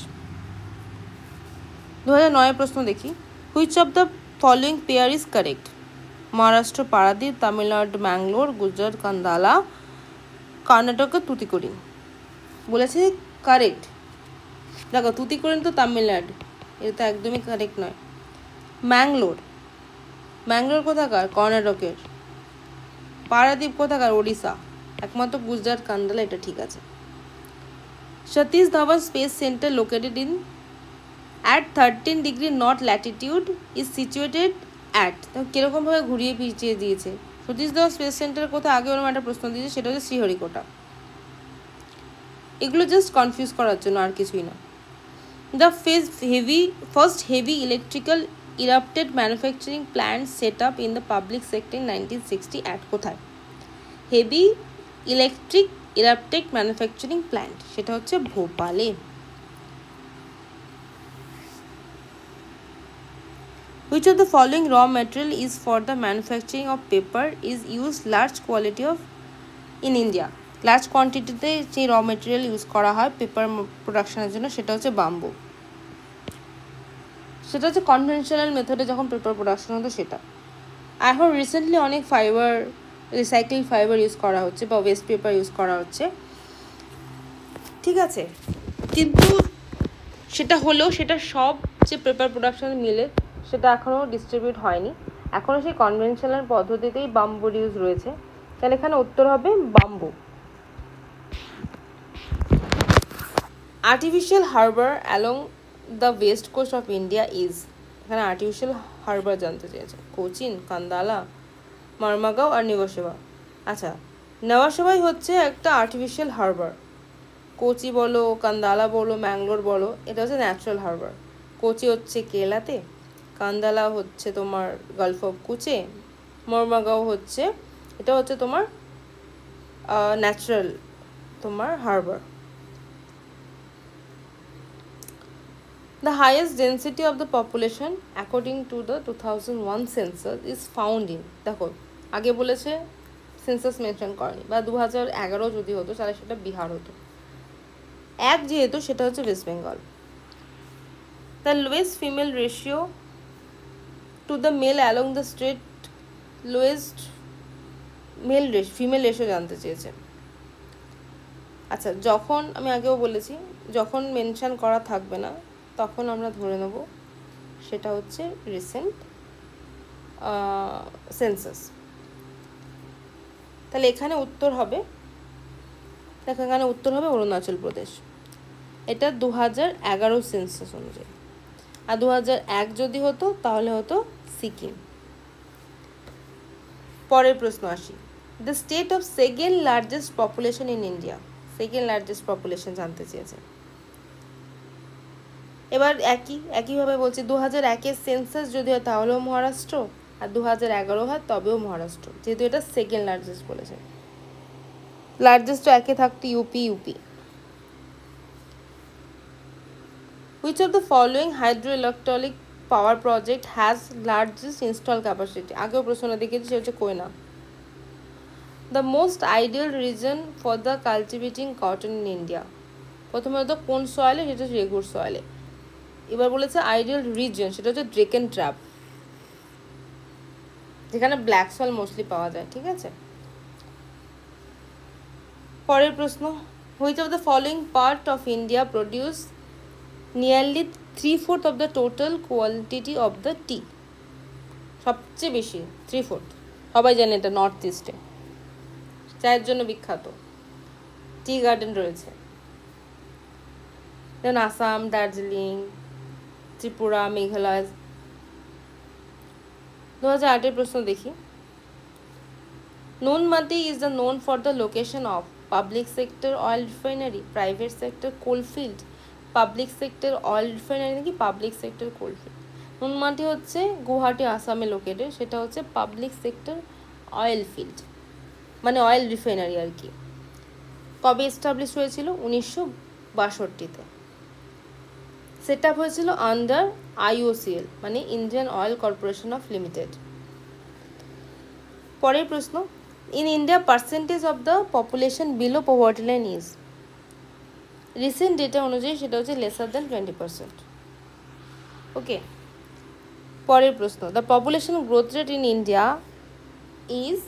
2009 প্রশ্ন দেখি, which of the following pair is correct? Maharashtra Paradip, Tamil Nadu ম্যাঙ্গলোর, Gujarat Kandla, কর্ণাটকের তুতিকোরিন। বলেছে কারেক্ট। দেখো তুতিকোরিন তো তামিলনাড়ু, এটা তো একদমই কারেক্ট নয়। ম্যাঙ্গলোর কোথাকার? কর্ণাটকের। পারাদীপ কোথাকার? ওড়িশা। একমাত্র গুজরাট কান্দালা, এটা ঠিক আছে। Satish Dhawan space centre located in at 13 degree north latitude is situated at? কিরকমভাবে ঘুরিয়ে পিছিয়ে দিয়েছে। সতীশ ধাওয়ান স্পেস সেন্টার কোথায়, আগে ওরকম একটা প্রশ্ন দিয়েছে, সেটা হচ্ছে শ্রীহরিকোটা। এগুলো জাস্ট কনফিউজ করার জন্য, আর কিছুই না। The first heavy electrical erupted manufacturing plant set up in the public sector in 1960 at? কোথায়? Heavy electric erupted manufacturing plant, সেটা হচ্ছে ভোপালে। Which of the following raw material is for the manufacturing of paper is used large quality of in India? Large কোয়ান্টিটিতে যে raw material use করা হয় paper প্রোডাকশনের জন্য, সেটা হচ্ছে বাম্বু। সেটা হচ্ছে কনভেনশনাল মেথডে যখন পেপার প্রোডাকশন হতো সেটা। এখন রিসেন্টলি অনেক ফাইবার, রিসাইকেল ফাইবার ইউজ করা হচ্ছে বা ওয়েস্ট পেপার ইউজ করা হচ্ছে, ঠিক আছে, কিন্তু সেটা হলেও সেটা সব যে পেপার প্রোডাকশন মিলে সেটা এখনও ডিস্ট্রিবিউট হয়নি, এখনও সেই কনভেনশনাল পদ্ধতিতেই বাম্বুর ইউজ রয়েছে। তাহলে এখানে উত্তর হবে bamboo. Artificial harbour along the west coast of India is, এখানে আর্টিফিশিয়াল হারবার জানতে চেয়েছে। কোচিন, কান্দালা, মারমাগাঁও আর নেওয়াসেবা। আচ্ছা, নেওয়াসেবাই হচ্ছে একটা আর্টিফিশিয়াল হারবার। কোচি বলো, কান্দালা বলো, ম্যাঙ্গলোর বলো, এটা হচ্ছে ন্যাচারাল হারবার। কোচি হচ্ছে কেরালাতে, কান্দালা হচ্ছে তোমার গালফ অফ কুচে, মরমাগাঁও হচ্ছে, এটা হচ্ছে তোমার ন্যাচারাল তোমার Harbour. The highest density of the population according to the 2001 census is found in, দেখো আগে বলেছে সেন্সাস মেনশন করেনি, বা 2011 যদি হতো তাহলে সেটা বিহার হতো। এক যেহেতু সেটা হচ্ছে West Bengal. The lowest female ratio to the male along the state, lowest male ratio, female ratio জানতে চেয়েছে। আচ্ছা, যখন আমি আগেও বলেছি যখন মেনশন করা থাকবে না তখন আমরা ধরে নেব সেটা হচ্ছে রিসেন্ট সেন্সাস। তাহলে এখানে উত্তর হবে, দেখো এখানে উত্তর হবে অরুণাচল প্রদেশ। এটা 2011 সেন্সাস অনুযায়ী। আর 2001 যদি হতো তাহলে হতো সিকিম। পরের প্রশ্ন আসি, the state of second largest population in India, second largest population জানতে চেয়েছে। এবার একইভাবে বলছি, 2001-এর সেন্সাস যদি হয় তাহলেও মহারাষ্ট্র, আর 2011 হয় তবেও মহারাষ্ট্র, যেহেতু এটা সেকেন্ড লার্জেস্ট বলেছে। লার্জেস্ট তো একে থাকতো UP. Which of the following hydroelectric power project has largest installed capacity? আগেও প্রশ্নটা দেখেছি, সেটা হচ্ছে কোয়না। The most ideal region for the cultivating cotton in India, প্রথমত কোন সয়েলে, সেটা হচ্ছে রেগুর সয়েলে। এবার বলেছে আইডিয়াল রিজন, সেটা হচ্ছে ড্রেকেন ট্র্যাপ, যেখানে ব্ল্যাক সয়েল মোস্টলি পাওয়া যায়। ঠিক আছে, পরের প্রশ্ন, which of the following part of India produce nearly 3/4 of the total quantity of the tea, সবচেয়ে বেশি 3/4, সবাই জানে এটা নর্থ ইস্টে চায়ের জন্য বিখ্যাত, টি গার্ডেন রয়েছে, যেমন আসাম, দার্জিলিং, ত্রিপুরা, মেঘালয়। 2008-এর প্রশ্ন দেখি, Noonmati is the known for the location of public sector oil refinery, private sector coalfield, public sector oil refinery নাকি পাবলিক সেক্টর কোলফিল্ড। নুনমাটি হচ্ছে গুয়াহাটি, আসামে লোকেটেড, সেটা হচ্ছে পাবলিক সেক্টর অয়েল ফিল্ড, মানে অয়েল রিফাইনারি আর কি। কবে এস্টাবলিশ হয়েছিল? 1962-তে। সেট আপ হয়েছিল আন্ডার IOCL, মানে Indian oil corporation of limited. পরের প্রশ্ন, in India percentage of the population below poverty line is, recent data অনুযায়ী সেটা হচ্ছে লেসার দেন 20%। ওকে, পরের প্রশ্ন, the population growth rate in India is,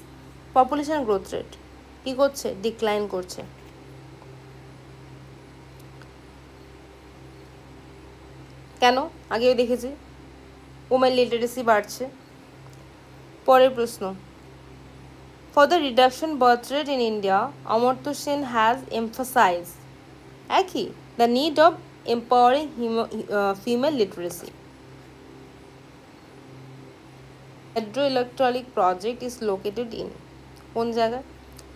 population growth rate কী করছে? ডিক্লাইন করছে। কেন? আগেও দেখেছি, ওমেন লিটারেসি বাড়ছে। পরের প্রশ্ন, for the reduction birth rate in India Amartya Sen has emphasise একই the need of empowering female literacy. Hydroelectric project is located in, কোন জায়গায়?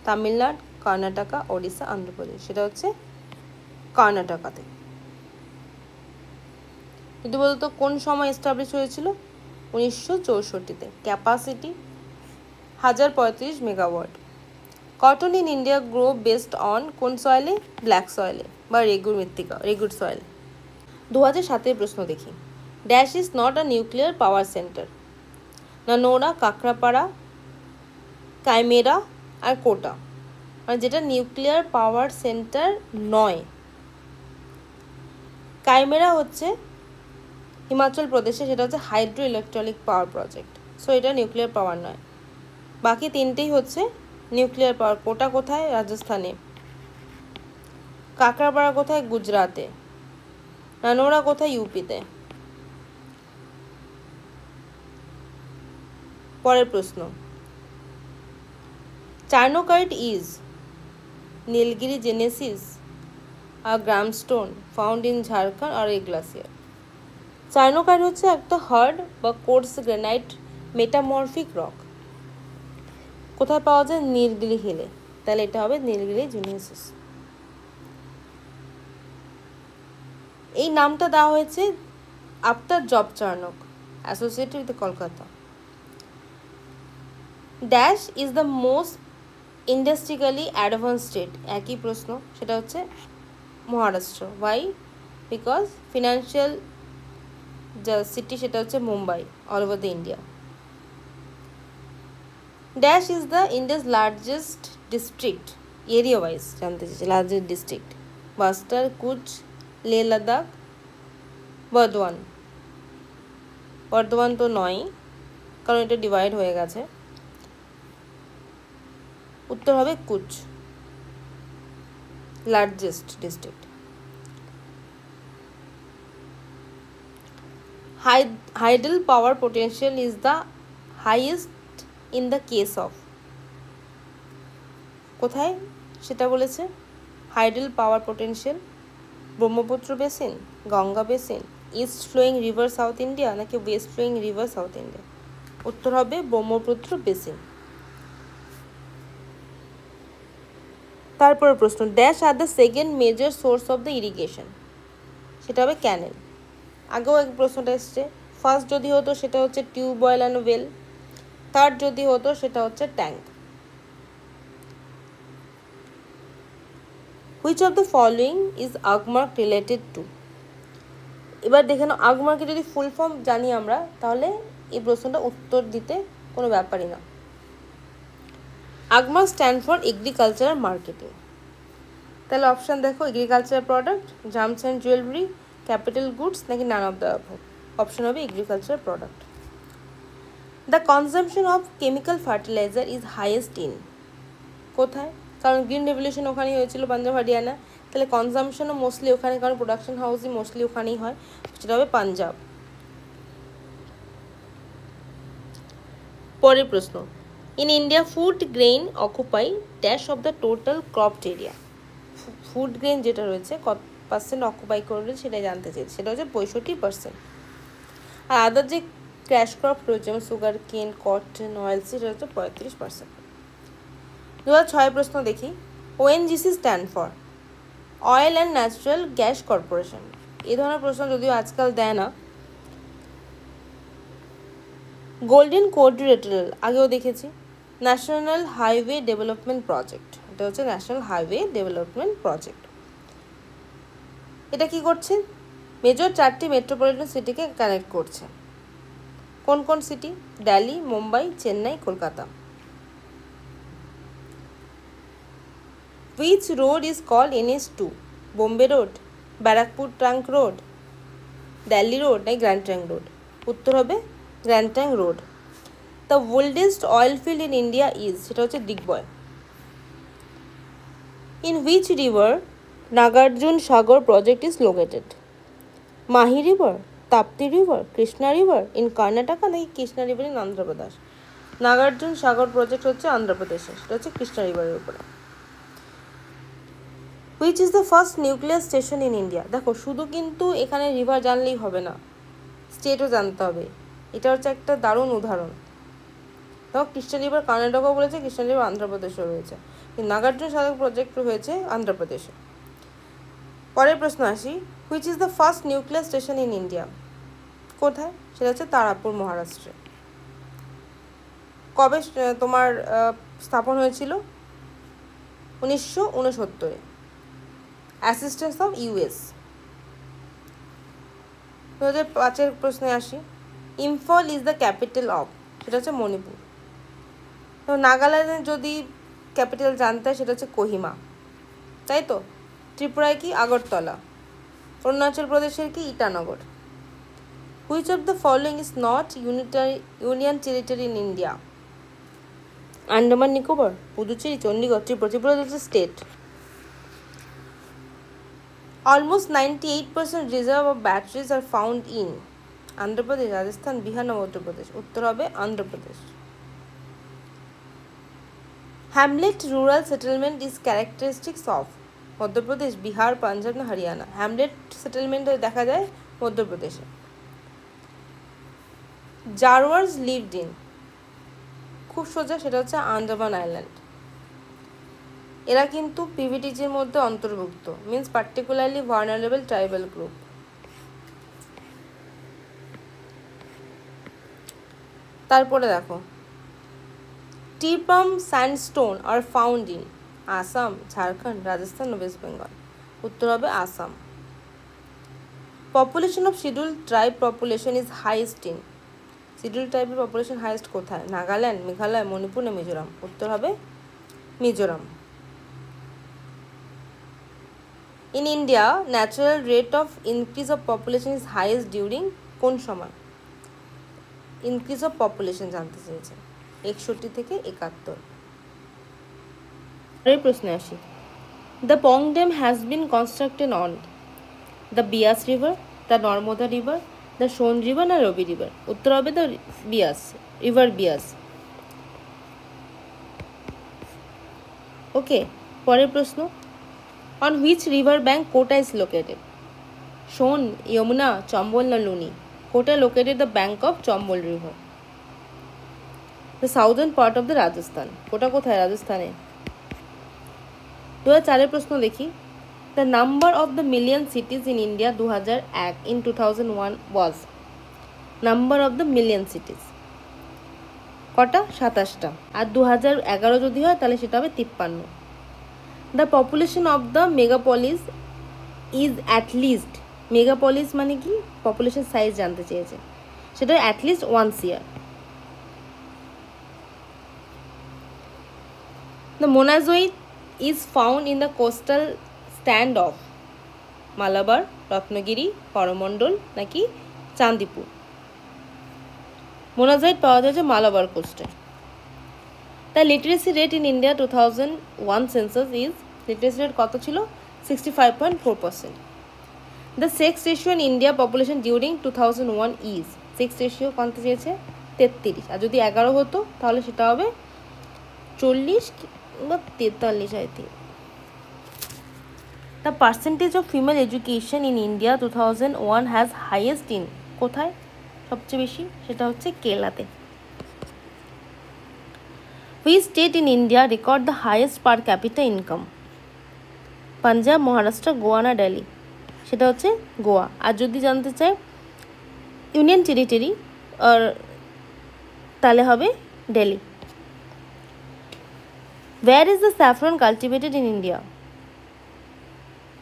তামিলনাড়ু, কর্ণাটকা, ওড়িশা, অন্ধ্রপ্রদেশ, সেটা হচ্ছে কর্ণাটকাতে। কিন্তু বলতো কোন সময় এস্টাবলিশ হয়েছিল? 1964-তে। Capacity 1035 megawatt. Cotton in India grow based on কোন সয়েলে? ব্ল্যাক সয়েলে বা রেগুর মৃত্তিকা, রেগুর সয়েল। 2007-এর প্রশ্ন দেখি, dash is not a nuclear power centre, Narora, Kakrapar, কাইমেরা আর কোটা, মানে যেটা নিউক্লিয়ার পাওয়ার সেন্টার নয়। কাইমেরা হচ্ছে হিমাচল প্রদেশে, সেটা হচ্ছে hydro electric power project, so এটা নিউক্লিয়ার পাওয়ার নয়। বাকি তিনটেই হচ্ছে নিউক্লিয়ার পাওয়ার। কোটা কোথায়? রাজস্থানে। কাকরাপাড়া কোথায়? গুজরাটে। নানোরা কোথায়? ইউপিতে। পরের প্রশ্ন, charnockite is Nilgiri genesis, a gram-stone found in Jharkhand or a glacier? Cyanocite হচ্ছে একটা হার্ড বা কোর্স গ্রানাইট মেটামরফিক রক। কোথায় পাওয়া যায়? নীলগিরি হিলে। তাহলে এটা হবে নীলগিরি জুনেসিস। এই নামটা দেওয়া হয়েছে after Job Charnock, associated with Kolkata. Dash is the most industrially advance state, একই প্রশ্ন, সেটা হচ্ছে মহারাষ্ট্র। ওয়াই? বিকজ ফিনান্সিয়াল যা সিটি সেটা হচ্ছে Mumbai, all over the India. Dash is the India's largest district, area wise জানতে চাইছে, লার্জেস্ট ডিস্ট্রিক্ট। বাস্টার, কুচ, লে লাদাখ, বর্ধমান। বর্ধমান তো নয়, কারণ এটা ডিভাইড হয়ে গেছে। উত্তর হবে কুচ, largest district. Hydel power potential is the highest in the case of, কোথায় সেটা বলেছে? Hydel power potential, Brahmaputra basin, Ganga basin, east flowing river south India নাকি west flowing river south India? উত্তর হবে ব্রহ্মপুত্র বেসিন। তারপরে প্রশ্ন, dash are the second major source of the irrigation, সেটা হবে ক্যানেল। আগেও এক প্রশ্নটা এসছে, ফার্স্ট যদি হতো সেটা হচ্ছে টিউবওয়েল অ্যান্ড ওয়েল, থার্ড যদি হতো সেটা হচ্ছে tank. Which of the following is Agmark related to? এবার দেখে নাও, আগমার্কের যদি ফুল ফর্ম জানি আমরা, তাহলে এই প্রশ্নটা উত্তর দিতে কোনো ব্যাপারই না। Agmark stand for agricultural marketing. তাহলে অপশান দেখো, agricultural product, gems and jewellery, capital goods নাকি none of the above? Option হবে agricultural product. The consumption of chemical fertiliser is highest in, কোথায়? কারণ গ্রিন রেভলিউশন ওখানেই হয়েছিল, পাঞ্জাব হরিয়ানা। তাহলে কনজাম্পশনও মোস্টলি ওখানে, কারণ প্রোডাকশন হাউসই মোস্টলি ওখানেই হয়, সেটা হবে পাঞ্জাব। পরের প্রশ্ন, in India food grain occupy dash of the total cropped area. Food grain যেটা রয়েছে কত পার্সেন্ট অকুপাই করবে সেটা জানতে চাই, সেটা হচ্ছে 65%। আর আদার যে ক্র্যাশ ক্রপ রয়েছে যেমন সুগার কেন, কটন, অয়েল, সেটা হচ্ছে 35%। 2006 প্রশ্ন দেখি, ONGC stand for oil and natural gas corporation. এই ধরনের প্রশ্ন যদিও আজকাল দেয় না। গোল্ডেন কোয়াড্রিলেটারাল আগেও দেখেছি। ন্যাশনাল হাইওয়ে ডেভেলপমেন্ট প্রজেক্ট, এটা হচ্ছে ন্যাশনাল হাইওয়ে ডেভেলপমেন্ট প্রজেক্ট। এটা কি করছে? মেজর 4টি মেট্রোপলিটন সিটিকে কানেক্ট করছে। কোন কোন city? Delhi, Mumbai, Chennai, Kolkata. Which road is called NH2? Bombay road, Barrackpore trunk road, Delhi road নাকি গ্র্যান্ড ট্রাঙ্ক রোড? উত্তর হবে grand trunk road. The oldest oil field in India is, সেটা হচ্ছে দিগ্বয়। In which river Nagarjuna Sagar project is located? Mahi river, Tapti river, Krishna river in Karnataka নাকি Krishna river in Andhra Pradesh? Nagarjuna Sagar project হচ্ছে অন্ধ্রপ্রদেশে, সেটা হচ্ছে কৃষ্ণা রিভারের উপরে। Which is the first nuclear station in India? দেখো শুধু কিন্তু এখানে রিভার জানলেই হবে না, স্টেটও জানতে হবে। এটা হচ্ছে একটা দারুণ উদাহরণ। দেখো কৃষ্ণা রিভার কর্ণাটকাও বলেছে, কৃষ্ণা রিভার অন্ধ্রপ্রদেশও রয়েছে, কিন্তু নাগার্জুন সাগর প্রজেক্ট হয়েছে অন্ধ্রপ্রদেশে। পরের প্রশ্ন আসি, which is the first nuclear station in India? কোথায়? সেটা হচ্ছে তারাপুর, মহারাষ্ট্রে। কবে তোমার স্থাপন হয়েছিল? 1969। Assistance of US. 2005 প্রশ্নে আসি, Imphal is the capital of, সেটা হচ্ছে মণিপুর। তো নাগাল্যান্ডের যদি ক্যাপিটাল জানতে হয় সেটা হচ্ছে কোহিমা, তাই তো? ত্রিপুরায় কি? আগরতলা। অরুণাচল প্রদেশের কি? Itanagar. Which of the following is not union territory in India? Andaman Nicobar, Puducherry, Chandigarh, Tripura. Tripura হচ্ছে state. Almost 98% reserve of batteries are found in Andhra Pradesh, Rajasthan, Bihar না Uttar Pradesh? উত্তর হবে Andhra Pradesh. Hamlet rural settlement is characteristics of Madhya Pradesh, Bihar, Punjab না Haryana? Hamlet settlement দেখা যায় মধ্যপ্রদেশে। জারওয়ার্স lived in, খুব সোজা, সেটা হচ্ছে আন্দামান আইল্যান্ড। এরা কিন্তু পিভিটিজির মধ্যে অন্তর্ভুক্ত, means particularly vulnerable tribal group. তারপরে দেখো, Tipam sandstone are found in Assam, Jharkhand, Rajasthan, west Bengal? উত্তর হবে Assam. Population of schedule tribe population is highest in, schedule ট্রাইবের পপুলেশন হাইয়েস্ট কোথায়? নাগাল্যান্ড, মেঘালয়, মণিপুর না মিজোরাম? উত্তর হবে Mizoram. In India natural rate of increase of population is highest during কোন সময়? ইনক্রিজ অফ পপুলেশন জানতে চেয়েছে, 61 থেকে 71। পরের প্রশ্নে আসি। The Pong dam has been constructed on the Beas river, the Narmada river, the Son river না রবি রিভার? উত্তর হবে the Beas, river Beas. Okay, পরের প্রশ্ন। On which river bank Kota is located? Son, Yamuna, Chambal না Luni? Kota located the bank of Chambal river, the southern part of the Rajasthan. Kota কোথায়? রাজস্থানে। 2004 প্রশ্ন দেখি। The number of the million cities in India 2001 in 2001 was, number of the million cities কটা? 27টা। আর 2011 যদি হয় তাহলে সেটা হবে 53। The population of the megalopolis is at least, megalopolis মানে কি? পপুলেশন সাইজ জানতে চেয়েছে, সেটা at least 1 year. The monazite is found in the coastal stand of Malabar, Ratnagiri, Coromandel নাকি চান্দিপুর? মোনাজাইট পাওয়া যায় যে মালাবার কোস্টে। The literacy rate in India 2001 census is, literacy rate কত ছিল? 65.4%। The sex ratio in India population during 2001 is, sex ratio কত চেয়েছে? 33। আর যদি 11 হতো তাহলে সেটা হবে 40 বা 43, I think. The percentage of female education in India 2001 has highest in, কোথায় সবচেয়ে বেশি? সেটা হচ্ছে কেরালাতে। Which state in India record the highest per capita income? Punjab, Maharashtra, Goa না দিল্লি? সেটা হচ্ছে গোয়া। আর যদি জানতে চাই ইউনিয়ন টেরিটরি আর তাহলে হবে Delhi. Where is the saffron cultivated in India?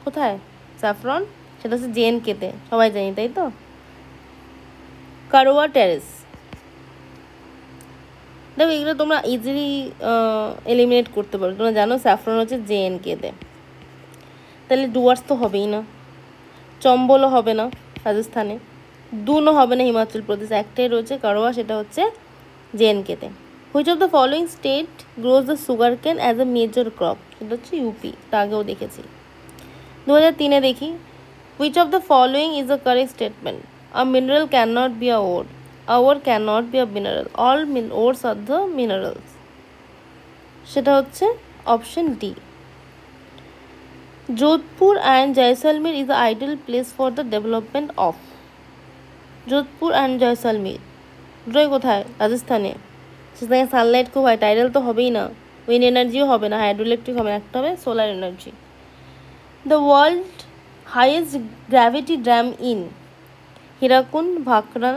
কোথায় স্যাফরন? সেটা হচ্ছে JNK-তে, সবাই জানি তাই তো। কারোয়া টেরেস। দেখো এগুলো তোমরা ইজিলি এলিমিনেট করতে পারো, তোমরা জানো স্যাফরন হচ্ছে JNK-তে, তাহলে ডুয়ার্স তো হবেই না, চম্বলও হবে না রাজস্থানে, দুনও হবে না হিমাচল প্রদেশ, একটাই রয়েছে কারোয়া, সেটা হচ্ছে JNK-তে। Which of the following state grows the sugar cane as a major crop? সেটা হচ্ছে ইউপি, তা আগেও দেখেছি। 2003 দেখি। Which of the following is a correct statement? A mineral can not be a ore, a ore can not be a mineral, all ores are the minerals? সেটা হচ্ছে option D. Jodhpur and Jaisalmer is the ideal place for the development of, Jodhpur and Jaisalmer দুটোই কোথায়? রাজস্থানে। সেখানে Sunlight খুব হয়, tidal তো হবেই না, উইন্ড এনার্জিও হবে না, হাইড্রো ইলেকট্রিক হবে না, একটা হবে solar energy. The world highest gravity dam in Hirakud, Bhakra,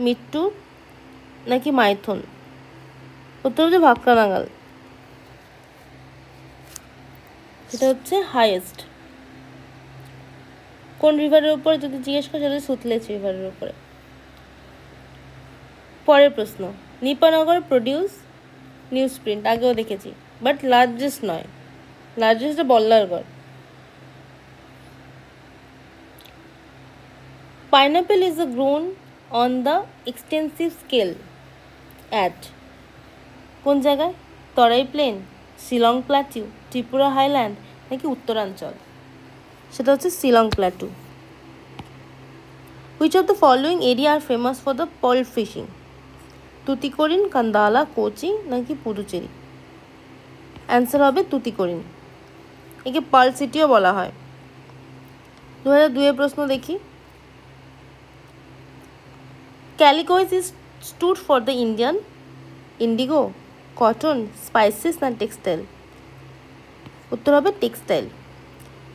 মিট্টু নাকি মাইথন? উত্তর হচ্ছে ভাকরা নাগাল, সেটা হচ্ছে হাইয়েস্ট। কোন রিভারের উপরে যদি জিজ্ঞেস করে সেটা সুতলেজ রিভারের উপরে। পরের প্রশ্ন। নিপানগর প্রডিউস নিউজ প্রিন্ট, আগেও দেখেছি, বাট লার্জেস্ট নয়, লার্জেস্ট বল্লারগড়। Pineapple is grown on the extensive scale at, কোন জায়গায়? Terai plain, Shillong plateau, Tripura highland নাকি উত্তরাঞ্চল? সেটা হচ্ছে Shillong plateau. Which of the following area are famous for the pearl fishing? Tuticorin, Kandla, Kochi নাকি পুদুচেরি? অ্যান্সার হবে তুতিকোরিন। একে পার্ল সিটিও বলা হয়। 2002 প্রশ্ন দেখি। Calico is stood for the Indian Indigo, cotton, spices না টেক্সটাইল? উত্তর হবে textile.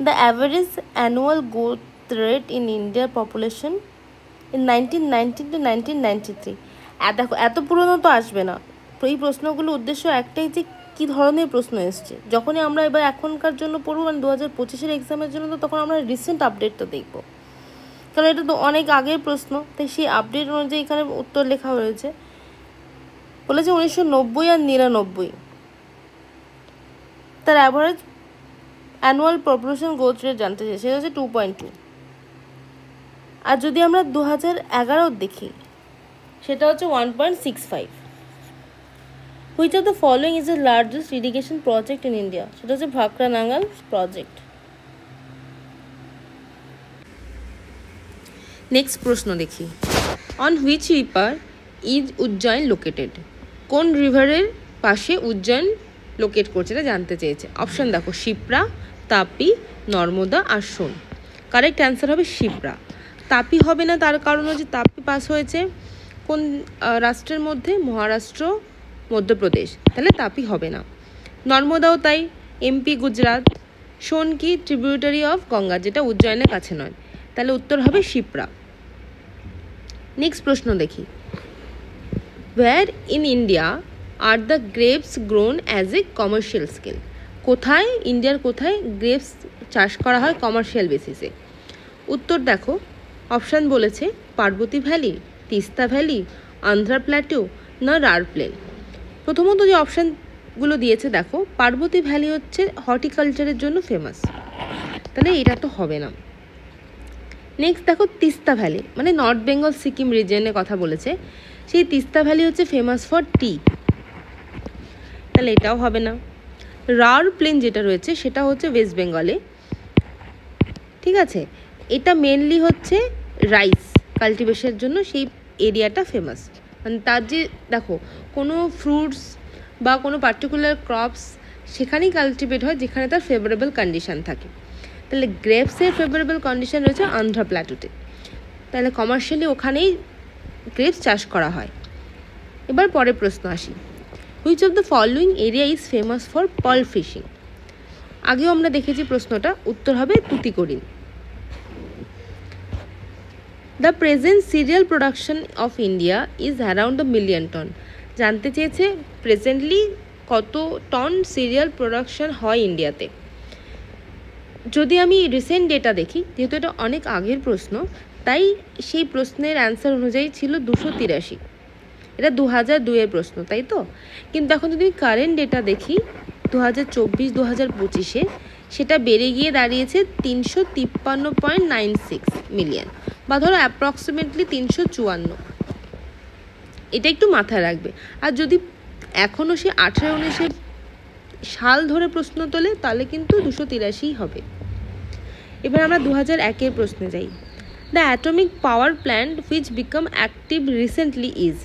The average annual growth rate in ইন্ডিয়ার পপুলেশন ইন 1990 to 1993। দেখো এত পুরনো তো আসবে না, এই প্রশ্নগুলো উদ্দেশ্য একটাই যে কী ধরনের প্রশ্ন এসছে। যখনই আমরা এবার এখনকার জন্য পড়বো, মানে 2025-এর এক্সামের জন্য, তো তখন আমরা রিসেন্ট আপডেটটা দেখবো, কারণ এটা তো অনেক আগের প্রশ্ন, তাই সেই আপডেট অনুযায়ী এখানে উত্তর লেখা হয়েছে। বলেছে 1990 আর 99 তার average annual population growth rate জানতে চাই, সেটা হচ্ছে 2.2। আর যদি আমরা 2011 দেখি, সেটা হচ্ছে 1.65। Which of the following is the largest irrigation project in India? সেটা হচ্ছে ভাকরা নাঙ্গাল প্রজেক্ট। নেক্সট প্রশ্ন দেখি। On which river is Ujjain located? কোন রিভারের পাশে উজ্জয়ন লোকেট করছে এটা জানতে চেয়েছে। অপশান দেখো, শিপ্রা, তাপি, নর্মদা আর সোন। কারেক্ট অ্যান্সার হবে শিপ্রা। তাপি হবে না, তার কারণ হচ্ছে তাপি পাস হয়েছে কোন রাষ্ট্রের মধ্যে? মহারাষ্ট্র, মধ্যপ্রদেশ, তাহলে তাপি হবে না। নর্মদাও তাই, এমপি, গুজরাট। সোন কি? ট্রিবিউটারি অফ গঙ্গা, যেটা উজ্জয়নের কাছে নয়, তাহলে উত্তর হবে শিপ্রা। নেক্সট প্রশ্ন দেখি। Where in India are the grapes grown as a commercial scale? কোথায়, ইন্ডিয়ার কোথায় গ্রেপস চাষ করা হয় কমার্শিয়াল বেসিসে? উত্তর দেখো, অপশান বলেছে Parvati valley, Teesta valley, Andhra plateau না রার প্লেন। প্রথমত যে অপশানগুলো দিয়েছে দেখো, পার্বতী ভ্যালি হচ্ছে হর্টিকালচারের জন্য ফেমাস, তাহলে এটা তো হবে না। নেক্সট দেখো, তিস্তা ভ্যালি, মানে নর্থ বেঙ্গল সিকিম রিজিয়নের কথা বলেছে, সেই তিস্তা ভ্যালি হচ্ছে ফেমাস ফর টি, তাহলে এটাও হবে না। রার প্লেন যেটা রয়েছে সেটা হচ্ছে ওয়েস্ট বেঙ্গলে, ঠিক আছে, এটা মেনলি হচ্ছে রাইস কাল্টিভেশনের জন্য সেই এরিয়াটা ফেমাস। মানে তার যে দেখো, কোনো ফ্রুটস বা কোনো পার্টিকুলার ক্রপস সেখানেই কাল্টিভেট হয় যেখানে তার ফেভারেবল কন্ডিশান থাকে, তাহলে গ্রেপসের ফেভারেবল কন্ডিশান রয়েছে আন্ধ্রা প্ল্যাটুতে, তাহলে কমার্শিয়ালি ওখানেই গ্রেপস চাষ করা হয়। এবার পরের প্রশ্ন আসি। Which of the following area is famous for pearl fishing? আগেও আমরা দেখেছি প্রশ্নটা, উত্তর হবে Tuticorin. The present cereal production of India is around the million ton. জানতে চেয়েছে প্রেজেন্টলি কত টন সিরিয়াল প্রোডাকশন হয় ইন্ডিয়াতে। যদি আমি রিসেন্ট ডেটা দেখি, যেহেতু এটা অনেক আগের প্রশ্ন, তাই সেই প্রশ্নের অ্যান্সার অনুযায়ী ছিল 283। এটা 2002-এর প্রশ্ন, তাই তো? কিন্তু এখন যদি আমি কারেন্ট ডেটা দেখি 2024-2025-এ, সেটা বেড়ে গিয়ে দাঁড়িয়েছে 353.96 মিলিয়ন, বা ধরো অ্যাপ্রক্সিমেটলি 354। এটা একটু মাথায় রাখবে। আর যদি এখনও সে 18-19 সাল ধরে প্রশ্ন তোলে, তাহলে কিন্তু 283 হবে। এবার আমরা 2001-এর প্রশ্নে যাই। The atomic power plant which become active recently is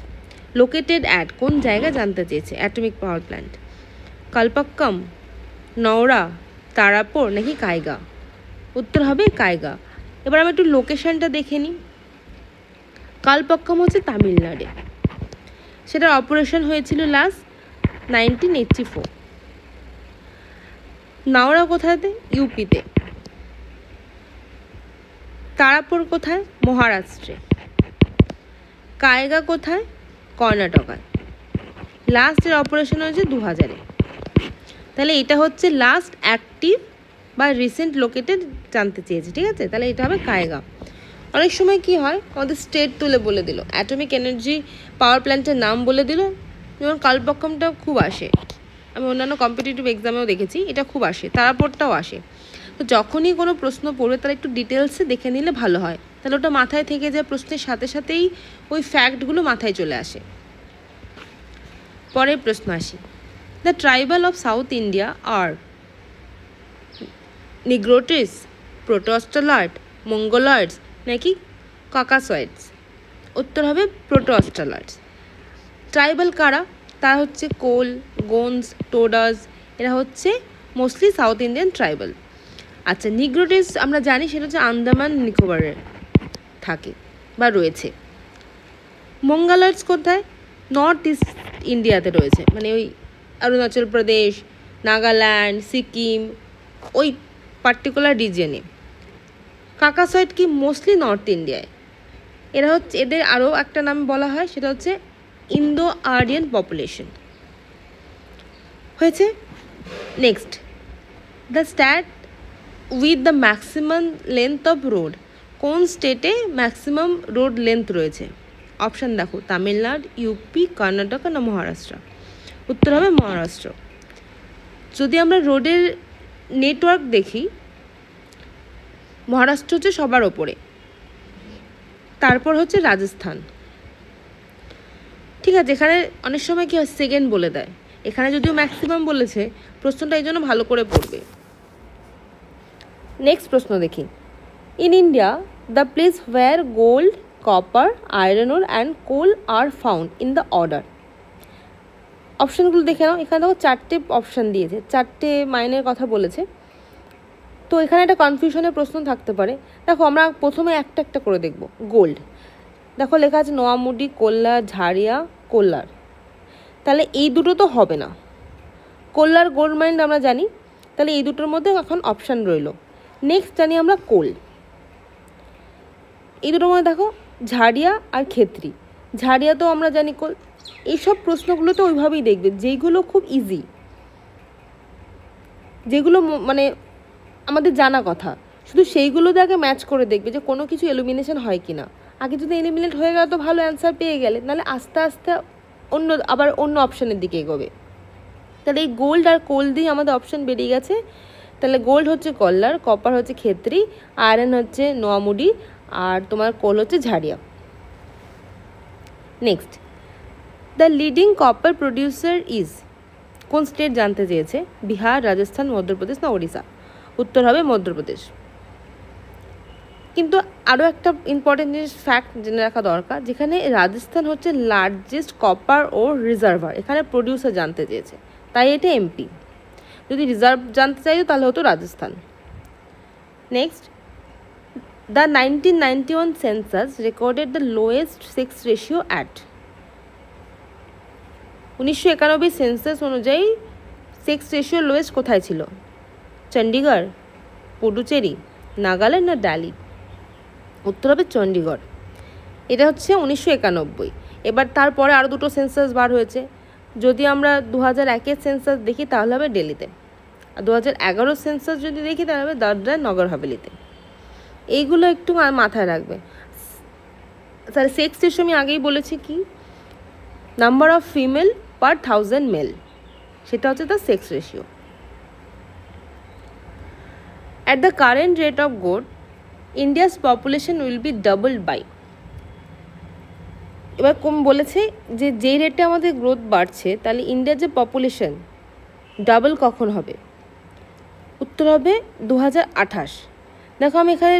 located at? কোন জায়গা জানতে চেয়েছে atomic power plant? Kalpakkam, নওড়া, Tarapur নাকি কায়গা? উত্তর হবে কায়গা। এবার আমি একটু লোকেশনটা দেখে নিই। কালপাক্কাম হচ্ছে তামিলনাড়ে, সেটার অপারেশন হয়েছিল লাস্ট 1984। নওড়া কোথায়তে? ইউপিতে। তারাপুর কোথায়? মহারাষ্ট্রে। কায়গা কোথায়? কর্ণাটকায়। লাস্টের অপারেশন হয়েছে 2000-এ। তাহলে এটা হচ্ছে লাস্ট অ্যাক্টিভ বা রিসেন্ট লোকেটেড জানতে চেয়েছে, ঠিক আছে? তাহলে এটা হবে কায়গা। অনেক সময় কি হয়, আমাদের স্টেট তুলে বলে দিল, অ্যাটমিক এনার্জি পাওয়ার প্ল্যান্টের নাম বলে দিল, যেমন কালপাক্কামটা খুব আসে, আমি অন্যান্য কম্পিটিটিভ এক্সামেও দেখেছি, এটা খুব আসে, তারাপুরটাও আসে। তো যখনই কোনো প্রশ্ন পড়বে তারা একটু ডিটেলসে দেখে নিলে ভালো হয়, তাহলে ওটা মাথায় থেকে যায়, প্রশ্নের সাথে সাথেই ওই ফ্যাক্টগুলো মাথায় চলে আসে। পরের প্রশ্ন আসি। The tribal of south India are negritos, proto australoids, mongoloids নাকি ককাসয়েডস? উত্তর হবে প্রোটোস্টলার্ডস। ট্রাইবাল কারা? তারা হচ্ছে কোল, গোন্স, টোডাস, এরা হচ্ছে মোস্টলি সাউথ ইন্ডিয়ান ট্রাইবাল। আচ্ছা, নিগ্রোটিস আমরা জানি সেটা হচ্ছে আন্দামান নিকোবরে থাকে বা রয়েছে। মঙ্গোলয়েডস কোথায়? নর্থ ইস্ট ইন্ডিয়াতে রয়েছে, মানে ওই অরুণাচল প্রদেশ, নাগাল্যান্ড, সিকিম, ওই পার্টিকুলার রিজিয়নে। কাকাসয়েড কি? মোস্টলি নর্থ ইন্ডিয়ায়। এরা হচ্ছে, এদের আরও একটা নাম বলা হয়, সেটা হচ্ছে ইন্দো আরিয়ান পপুলেশন। হয়েছে। Next, the stat with the maximum length of road. কোন স্টেটে ম্যাক্সিমাম রোড লেন্থ রয়েছে? অপশান দেখো, তামিলনাড়ু, ইউপি, কর্ণাটক না মহারাষ্ট্র। উত্তর হবে মহারাষ্ট্র। যদি আমরা রোডের নেটওয়ার্ক দেখি, মহারাষ্ট্র হচ্ছে সবার ওপরে, তারপর হচ্ছে রাজস্থান। ঠিক আছে, এখানে অনেক সময় কি হয়, সেকেন্ড বলে দেয়, এখানে যদিও ম্যাক্সিমাম বলেছে, প্রশ্নটা এই জন্য ভালো করে পড়বে। নেক্সট প্রশ্ন দেখি, in India the place where gold, copper, iron ore and coal are found in the order. অপশানগুলো দেখে নাও। এখানে দেখো 4টে অপশান দিয়েছে, 4টে মাইনের কথা বলেছে। তো এখানে একটা কনফিউশনের প্রশ্ন থাকতে পারে। দেখো, আমরা প্রথমে একটা একটা করে দেখব। গোল্ড, দেখো লেখা আছে নোয়ামুডি, কোল্লার, ঝাড়িয়া, কোল্লার। তাহলে এই দুটো তো হবে না। কোল্লার গোল্ড মাইন আমরা জানি, তাহলে এই দুটোর মধ্যে এখন অপশান রইল। নেক্সট জানি আমরা কোল। এই দুটোর মধ্যে দেখো ঝাড়িয়া আর ক্ষেত্রী। ঝাড়িয়া তো আমরা জানি কোল। এইসব প্রশ্নগুলো তো ওইভাবেই দেখবে, যেইগুলো খুব ইজি, যেগুলো মানে আমাদের জানা কথা, শুধু সেইগুলোতে আগে ম্যাচ করে দেখবে যে কোনো কিছু এলিমিনেশন হয় কি না। আগে যদি এলিমিনেট হয়ে গেল তো ভালো, অ্যান্সার পেয়ে গেলে, নাহলে আস্তে আস্তে আবার অন্য অপশানের দিকে এগোবে। তাহলে এই গোল্ড আর কোল দিয়ে আমাদের অপশান বেরিয়ে গেছে। তাহলে গোল্ড হচ্ছে কল্লার, কপার হচ্ছে ক্ষেত্রী, আয়রন হচ্ছে নোয়ামুডি, আর তোমার কোল হচ্ছে Jharia. Next, the leading copper producer is. কোন স্টেট জানতে চেয়েছে? বিহার, রাজস্থান, মধ্যপ্রদেশ না ওড়িশা। উত্তর হবে মধ্যপ্রদেশ। কিন্তু আরও একটা ইম্পর্টেন্ট জিনিস ফ্যাক্ট জেনে রাখা দরকার, যেখানে রাজস্থান হচ্ছে লার্জেস্ট কপার ও রিজার্ভার, এখানে প্রডিউসার জানতে চেয়েছে, তাই এটা এমপি। যদি রিজার্ভ জানতে চাইতো তাহলে হতো Rajasthan. Next, the 1991 census recorded the lowest sex ratio at. 1991 census অনুযায়ী সেক্স রেশিও লোয়েস্ট কোথায় ছিল? চণ্ডীগড়, পুডুচেরি, নাগাল্যান্ড না দিল্লি। উত্তর হবে চণ্ডীগড়। এটা হচ্ছে 1991। এবার তারপরে আরও দুটো সেন্সাস বার হয়েছে। যদি আমরা 2001 সেন্সাস দেখি তাহলে হবে দিল্লিতে, আর 2011 সেন্সাস যদি দেখি তাহলে হবে দাদরা নগর হাভেলিতে। এইগুলো একটু মাথায় রাখবে। স্যার সেক্স রেশিও আমি আগেই বলেছি কি, number of female per 1000 male, সেটা হচ্ছে তার sex ratio. At the current rate of growth India's population will be double by. এবার কম বলেছে যে যেই রেটে আমাদের গ্রোথ বাড়ছে, তাহলে ইন্ডিয়ার যে পপুলেশন ডাবল কখন হবে? উত্তর হবে 2028। দেখো, আমি এখানে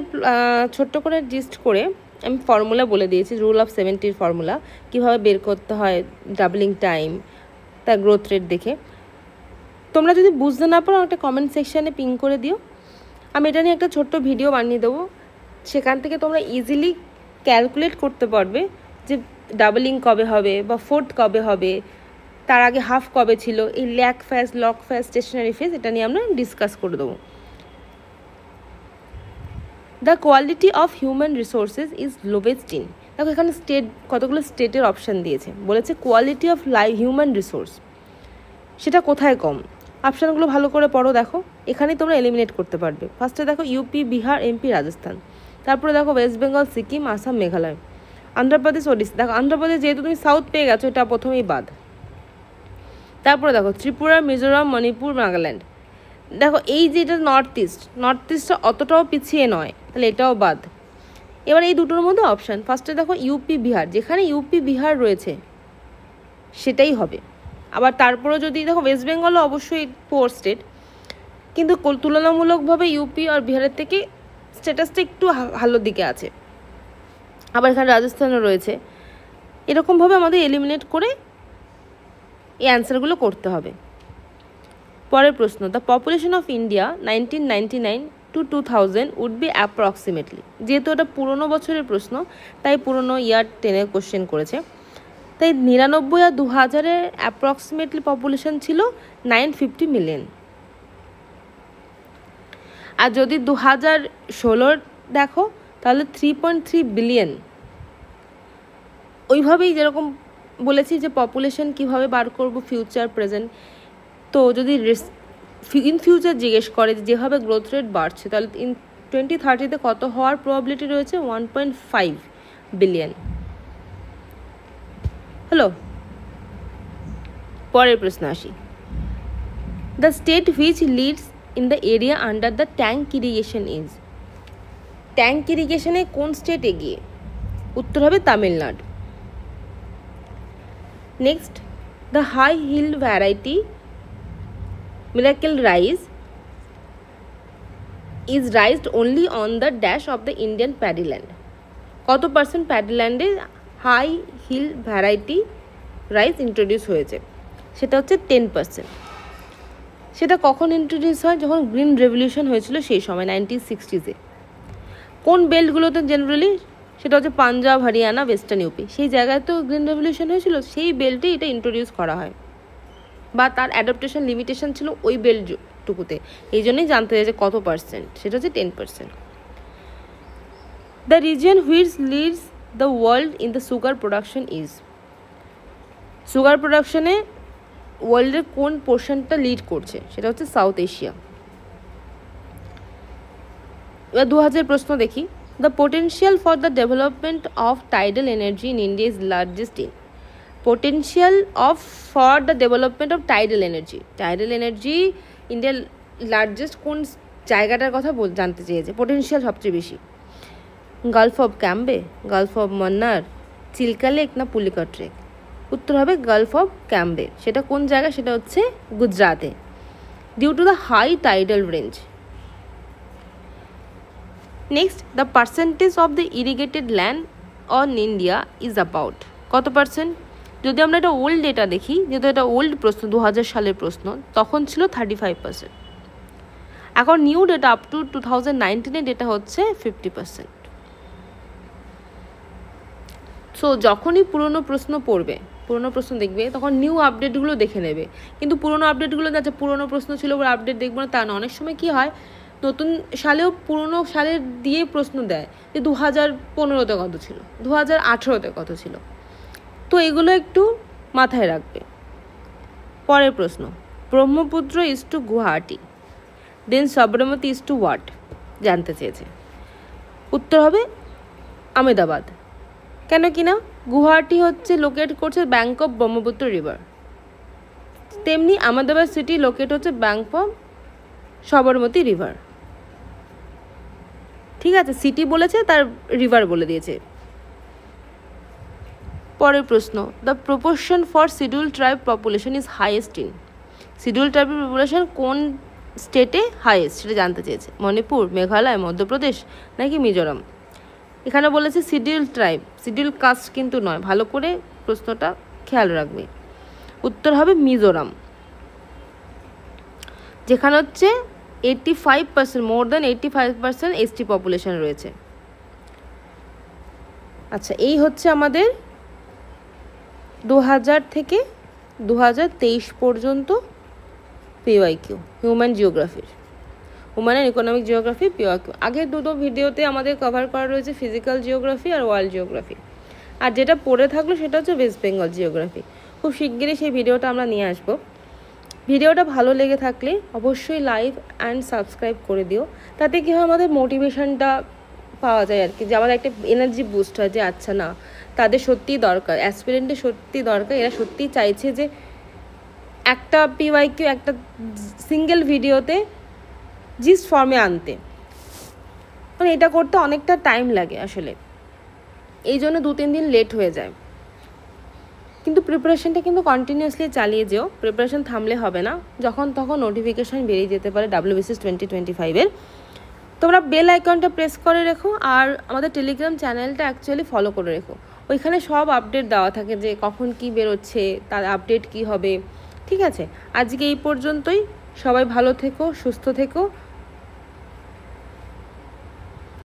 ছোট্ট করে লিস্ট করে আমি ফর্মুলা বলে দিয়েছি, রুল অফ 70 ফর্মুলা, কীভাবে বের করতে হয় ডাবলিং টাইম, তার গ্রোথ রেট দেখে। তোমরা যদি বুঝতে না পারো একটা কমেন্ট সেকশানে পিং করে দিও, আমি এটা নিয়ে একটা ছোট্ট ভিডিও বানিয়ে দেবো। সেখান থেকে তোমরা ইজিলি ক্যালকুলেট করতে পারবে যে ডাবলিং কবে হবে বা ফোর্থ কবে হবে, তার আগে হাফ কবে ছিল, এই lag phase, log phase, stationary phase, এটা নিয়ে আমরা ডিসকাস করে দেবো। The quality of human resources is lowest in. দেখো এখানে স্টেট, কতগুলো স্টেটের অপশান দিয়েছে, বলেছে কোয়ালিটি অফ হিউম্যান রিসোর্স, সেটা কোথায় কম। অপশানগুলো ভালো করে পড়ো, দেখো এখানেই তোমরা এলিমিনেট করতে পারবে। ফার্স্টে দেখো ইউপি, বিহার, এমপি, রাজস্থান। তারপরে দেখো ওয়েস্ট বেঙ্গল, সিকিম, আসাম, মেঘালয়, অন্ধ্রপ্রদেশ, ওড়িশা। দেখো অন্ধ্রপ্রদেশ যেহেতু তুমি সাউথ পেয়ে গেছো, এটা প্রথমেই বাদ। তারপরে দেখো ত্রিপুরা, মিজোরাম, মণিপুর, নাগাল্যান্ড। দেখো এই যে এটা নর্থ ইস্টটা অতটাও পিছিয়ে নয়, তাহলে এটাও বাদ। এবার এই দুটোর মধ্যে অপশান, ফার্স্টে দেখো ইউপি, বিহার, যেখানে ইউপি, বিহার রয়েছে সেটাই হবে। আবার তারপরে যদি দেখো ওয়েস্ট বেঙ্গলও অবশ্যই পোর স্টেট, কিন্তু তুলনামূলকভাবে ইউপি আর বিহারের থেকে স্ট্যাটাসটা একটু ভালোর দিকে আছে। আবার এখানে রাজস্থানও রয়েছে। এরকমভাবে আমাদের এলিমিনেট করে এই অ্যান্সারগুলো করতে হবে। পরের প্রশ্ন, the population of India 1999 to 2000 would be approximately. যেহেতু এটা পুরনো বছরের প্রশ্ন তাই পুরনো ইয়ার টেনে কোশ্চেন করেছে, তাই 99 আর 2000-এর অ্যাপ্রক্সিমেটলি পপুলেশন ছিল 950 মিলিয়ন। আর যদি 2016 দেখো তাহলে 3.3 বিলিয়ন। ওইভাবেই যেরকম বলেছি যে পপুলেশন কিভাবে বার করব ফিউচার প্রেজেন্ট, তো যদি ইন ফিউচার জিজ্ঞেস করে যেভাবে গ্রোথ রেট বাড়ছে তাহলে ইন 2030-তে কত হওয়ার প্রবাবিলিটি রয়েছে? 1.5 বিলিয়ন। হ্যালো, পরের প্রশ্ন আসি। The state which Leeds in the area under the tank irrigation is. Tank ইরিগেশনে কোন স্টেট এগিয়ে? উত্তর হবে Tamil Nadu. Next, the high yield variety miracle rice is raised only on the dash of the Indian paddy land। কত percent paddy ল্যান্ডে high yield variety rice introduce হয়েছে? সেটা হচ্ছে 10%। সেটা কখন ইন্ট্রোডিউস হয়? যখন গ্রিন রেভলিউশন হয়েছিল সেই সময় 1960s-এ। কোন বেল্টগুলোতে জেনারেলি? সেটা হচ্ছে পাঞ্জাব, হরিয়ানা, ওয়েস্টার্ন ইউপি। সেই জায়গায় তো গ্রিন রেভলিউশন হয়েছিল, সেই বেল্টে এটা ইন্ট্রোডিউস করা হয়, বা তার অ্যাডাপ্টেশন লিমিটেশন ছিল ওই বেল্টটুকুতে। এই জন্যই জানতে চাই যে কত পার্সেন্ট। সেটা হচ্ছে 10%। The region which Leeds the world in the sugar production is. Sugar প্রোডাকশনে ওয়ার্ল্ডের কোন পোর্শনটা লিড করছে? সেটা হচ্ছে সাউথ এশিয়া। এবার 2000 প্রশ্ন দেখি। The potential for the development of tidal energy in India is largest in. Potential for the development of tidal energy. Tidal energy ইন্ডিয়ার লার্জেস্ট কোন জায়গাটার কথা জানতে চেয়েছে? পোটেন্সিয়াল সবচেয়ে বেশি। Gulf of Cambay, gulf of Mannar, Chilka lake না পুলিকা ট্রেক? উত্তর হবে গালফ অফ ক্যাম্বে। সেটা কোন জায়গা? সেটা হচ্ছে গুজরাতে, due to the high tidal range. Next, the percentage of the irrigated land on India is about. কত পার্সেন্ট? যদি আমরা এটা ওল্ড ডেটা দেখি, যেহেতু এটা ওল্ড প্রশ্ন, 2000 সালের প্রশ্ন, তখন ছিল 35%। এখন নিউ ডেটা আপ টু 2019-এর ডেটা হচ্ছে 50%। সো যখনই পুরনো প্রশ্ন পড়বে, পুরনো প্রশ্ন দেখবে, তখন নিউ আপডেটগুলো দেখে নেবে। কিন্তু পুরনো আপডেটগুলো যাচ্ছে পুরনো প্রশ্ন ছিল ওরা আপডেট দেখবো না তা না। অনেক সময় কী হয়, নতুন সালেও পুরনো সালের দিয়ে প্রশ্ন দেয় যে 2015-তে কত ছিল, 2018-তে কত ছিল। তো এগুলো একটু মাথায় রাখবে। পরের প্রশ্ন, Brahmaputra is to Guwahati, then Sabarmati is to what? জানতে চেয়েছে। উত্তর হবে আহমেদাবাদ। কেন কি না? গুয়াহাটি হচ্ছে লোকেট করছে ব্যাঙ্ক অফ ব্রহ্মপুত্র রিভার, তেমনি আহমেদাবাদ সিটি লোকেট হচ্ছে ব্যাঙ্ক অফ সবরমতী রিভার। ঠিক আছে, সিটি বলেছে, তার রিভার বলে দিয়েছে। পরের প্রশ্ন, the proportion for schedule tribe population is highest in. Schedule ট্রাইবের পপুলেশন কোন স্টেটে হাইয়েস্ট সেটা জানতে চেয়েছে। মণিপুর, মেঘালয়, মধ্যপ্রদেশ নাকি মিজোরাম? এখানে বলেছে শিডিউল ট্রাইব, শিডিউল কাস্ট কিন্তু নয়। ভালো করে প্রশ্নটা খেয়াল রাখবে। উত্তর হবে মিজোরাম, যেখানে হচ্ছে 85%, মোর দ্যান 85% এসটি পপুলেশন রয়েছে। আচ্ছা, এই হচ্ছে আমাদের 2000 থেকে 2023 পর্যন্ত পিওয়াইকিউ, হিউম্যান জিওগ্রাফির, human and economic geography PYQ. আগের দুটো ভিডিওতে আমাদের কভার করা রয়েছে ফিজিক্যাল জিওগ্রাফি আর ওয়ার্ল্ড জিওগ্রাফি, আর যেটা পড়ে থাকলো সেটা হচ্ছে ওয়েস্ট বেঙ্গল জিওগ্রাফি। খুব শিগগিরই সেই ভিডিওটা আমরা নিয়ে আসবো। ভিডিওটা ভালো লেগে থাকলে অবশ্যই লাইক অ্যান্ড সাবস্ক্রাইব করে দিও। তাতে কী হয়, আমাদের মোটিভেশনটা পাওয়া যায় আর কি, যে আমাদের একটা এনার্জি বুস্ট হয় যে আচ্ছা না, তাদের সত্যিই দরকার, অ্যাসপিরেন্টের সত্যি দরকার, এরা সত্যিই চাইছে যে একটা পিওয়াইকিউ একটা সিঙ্গেল ভিডিওতে জিস্ট ফর্মে আনতে। মানে এটা করতে অনেকটা টাইম লাগে আসলে, এই জন্য 2-3 দিন লেট হয়ে যায়। কিন্তু প্রিপারেশনটা কিন্তু কন্টিনিউয়াসলি চালিয়ে যেও, প্রিপারেশন থামলে হবে না। যখন তখন নোটিফিকেশান বেরিয়ে যেতে পারে WBCS 2025-এর। তোমরা বেল আইকনটা প্রেস করে রেখো, আর আমাদের টেলিগ্রাম চ্যানেলটা অ্যাকচুয়ালি ফলো করে রেখো। ওইখানে সব আপডেট দেওয়া থাকে যে কখন কি বেরোচ্ছে, তার আপডেট কি হবে। ঠিক আছে, আজকে এই পর্যন্তই। সবাই ভালো থেকো, সুস্থ থেকো।